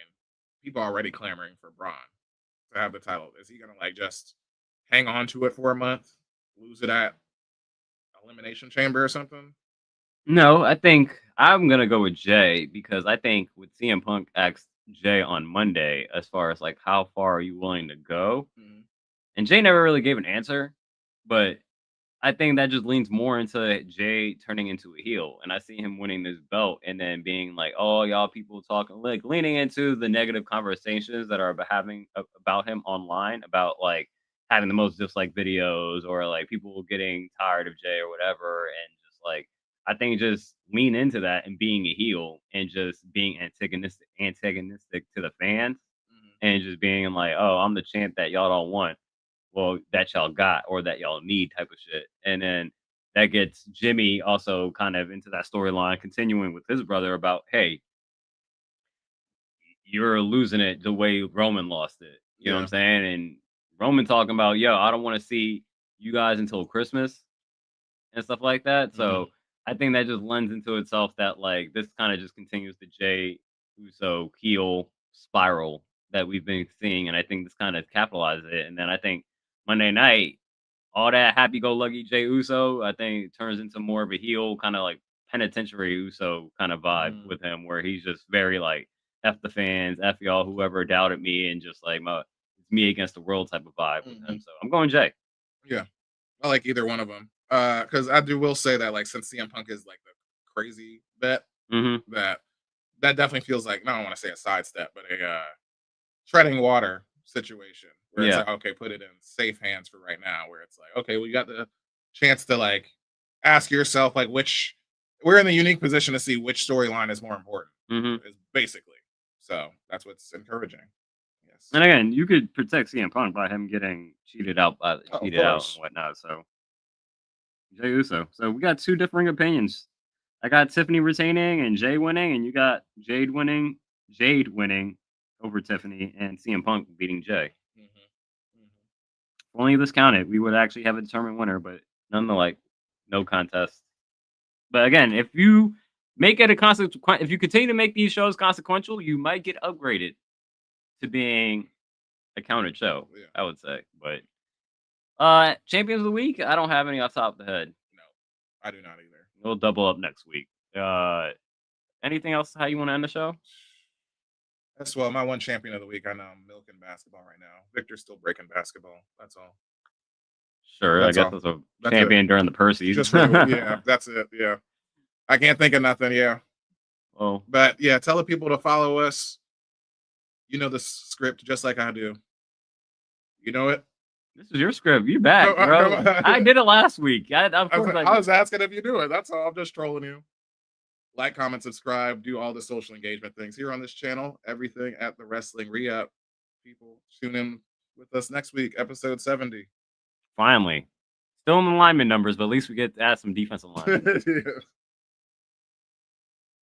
people are already clamoring for Braun to have the title. Is he going to like just hang on to it for a month, lose it at Elimination Chamber or something? No, I think I'm gonna go with Jay because I think with CM Punk asked Jay on Monday as far as like how far are you willing to go, and Jay never really gave an answer, but I think that just leans more into Jay turning into a heel, and I see him winning this belt and then being like, "Oh, y'all people talking," like leaning into the negative conversations that are having about him online about like having the most disliked videos or like people getting tired of Jay or whatever, and just like I think just lean into that and being a heel and just being antagonistic to the fans and just being like, "Oh, I'm the champ that y'all don't want." Well, that y'all got or that y'all need type of shit. And then that gets Jimmy also kind of into that storyline, continuing with his brother about, hey, you're losing it the way Roman lost it. You know what I'm saying? And Roman talking about, yo, I don't want to see you guys until Christmas and stuff like that. So I think that just lends into itself that like this kind of just continues the Jay Uso heel spiral that we've been seeing. And I think this kind of capitalizes it. And then I think Monday night, all that happy-go-lucky Jey Uso, I think turns into more of a heel, kind of like penitentiary Uso kind of vibe with him, where he's just very like F the fans, F y'all, whoever doubted me, and just like it's me against the world type of vibe with him. So I'm going Jay. Yeah, I like either one of them. Because I will say that like since CM Punk is like the crazy bet, that definitely feels like I don't want to say a sidestep, but a treading water situation where it's like, okay, put it in safe hands for right now, where it's like, okay, well, you got the chance to like ask yourself like we're in the unique position to see which storyline is more important, is basically. So that's what's encouraging. Yes. And again, you could protect CM Punk by him getting cheated out and whatnot. So Jey Uso. So we got two differing opinions. I got Tiffany retaining and Jay winning, and you got Jade winning over Tiffany and CM Punk beating Jay. If only this counted, we would actually have a determined winner, but nonetheless, no contest. But again, if you make it if you continue to make these shows consequential, you might get upgraded to being a counted show, I would say. But Champions of the Week, I don't have any off the top of the head. No, I do not either. We'll double up next week. Anything else how you want to end the show? That's well, my one champion of the week. I know I'm milking basketball right now. Victor's still breaking basketball. That's all. Sure, I guess that's a champion during the Percy's. Yeah, that's it. Yeah. I can't think of nothing. Yeah. Oh. But yeah, tell the people to follow us. You know the script just like I do. You know it? This is your script. You back, bro. I did it last week. I was asking if you do it. That's all. I'm just trolling you. Like, comment, subscribe, do all the social engagement things here on this channel. Everything at the Wrestling Re-Up. People tune in with us next week, episode 70. Finally. Still in the lineman numbers, but at least we get to add some defensive line.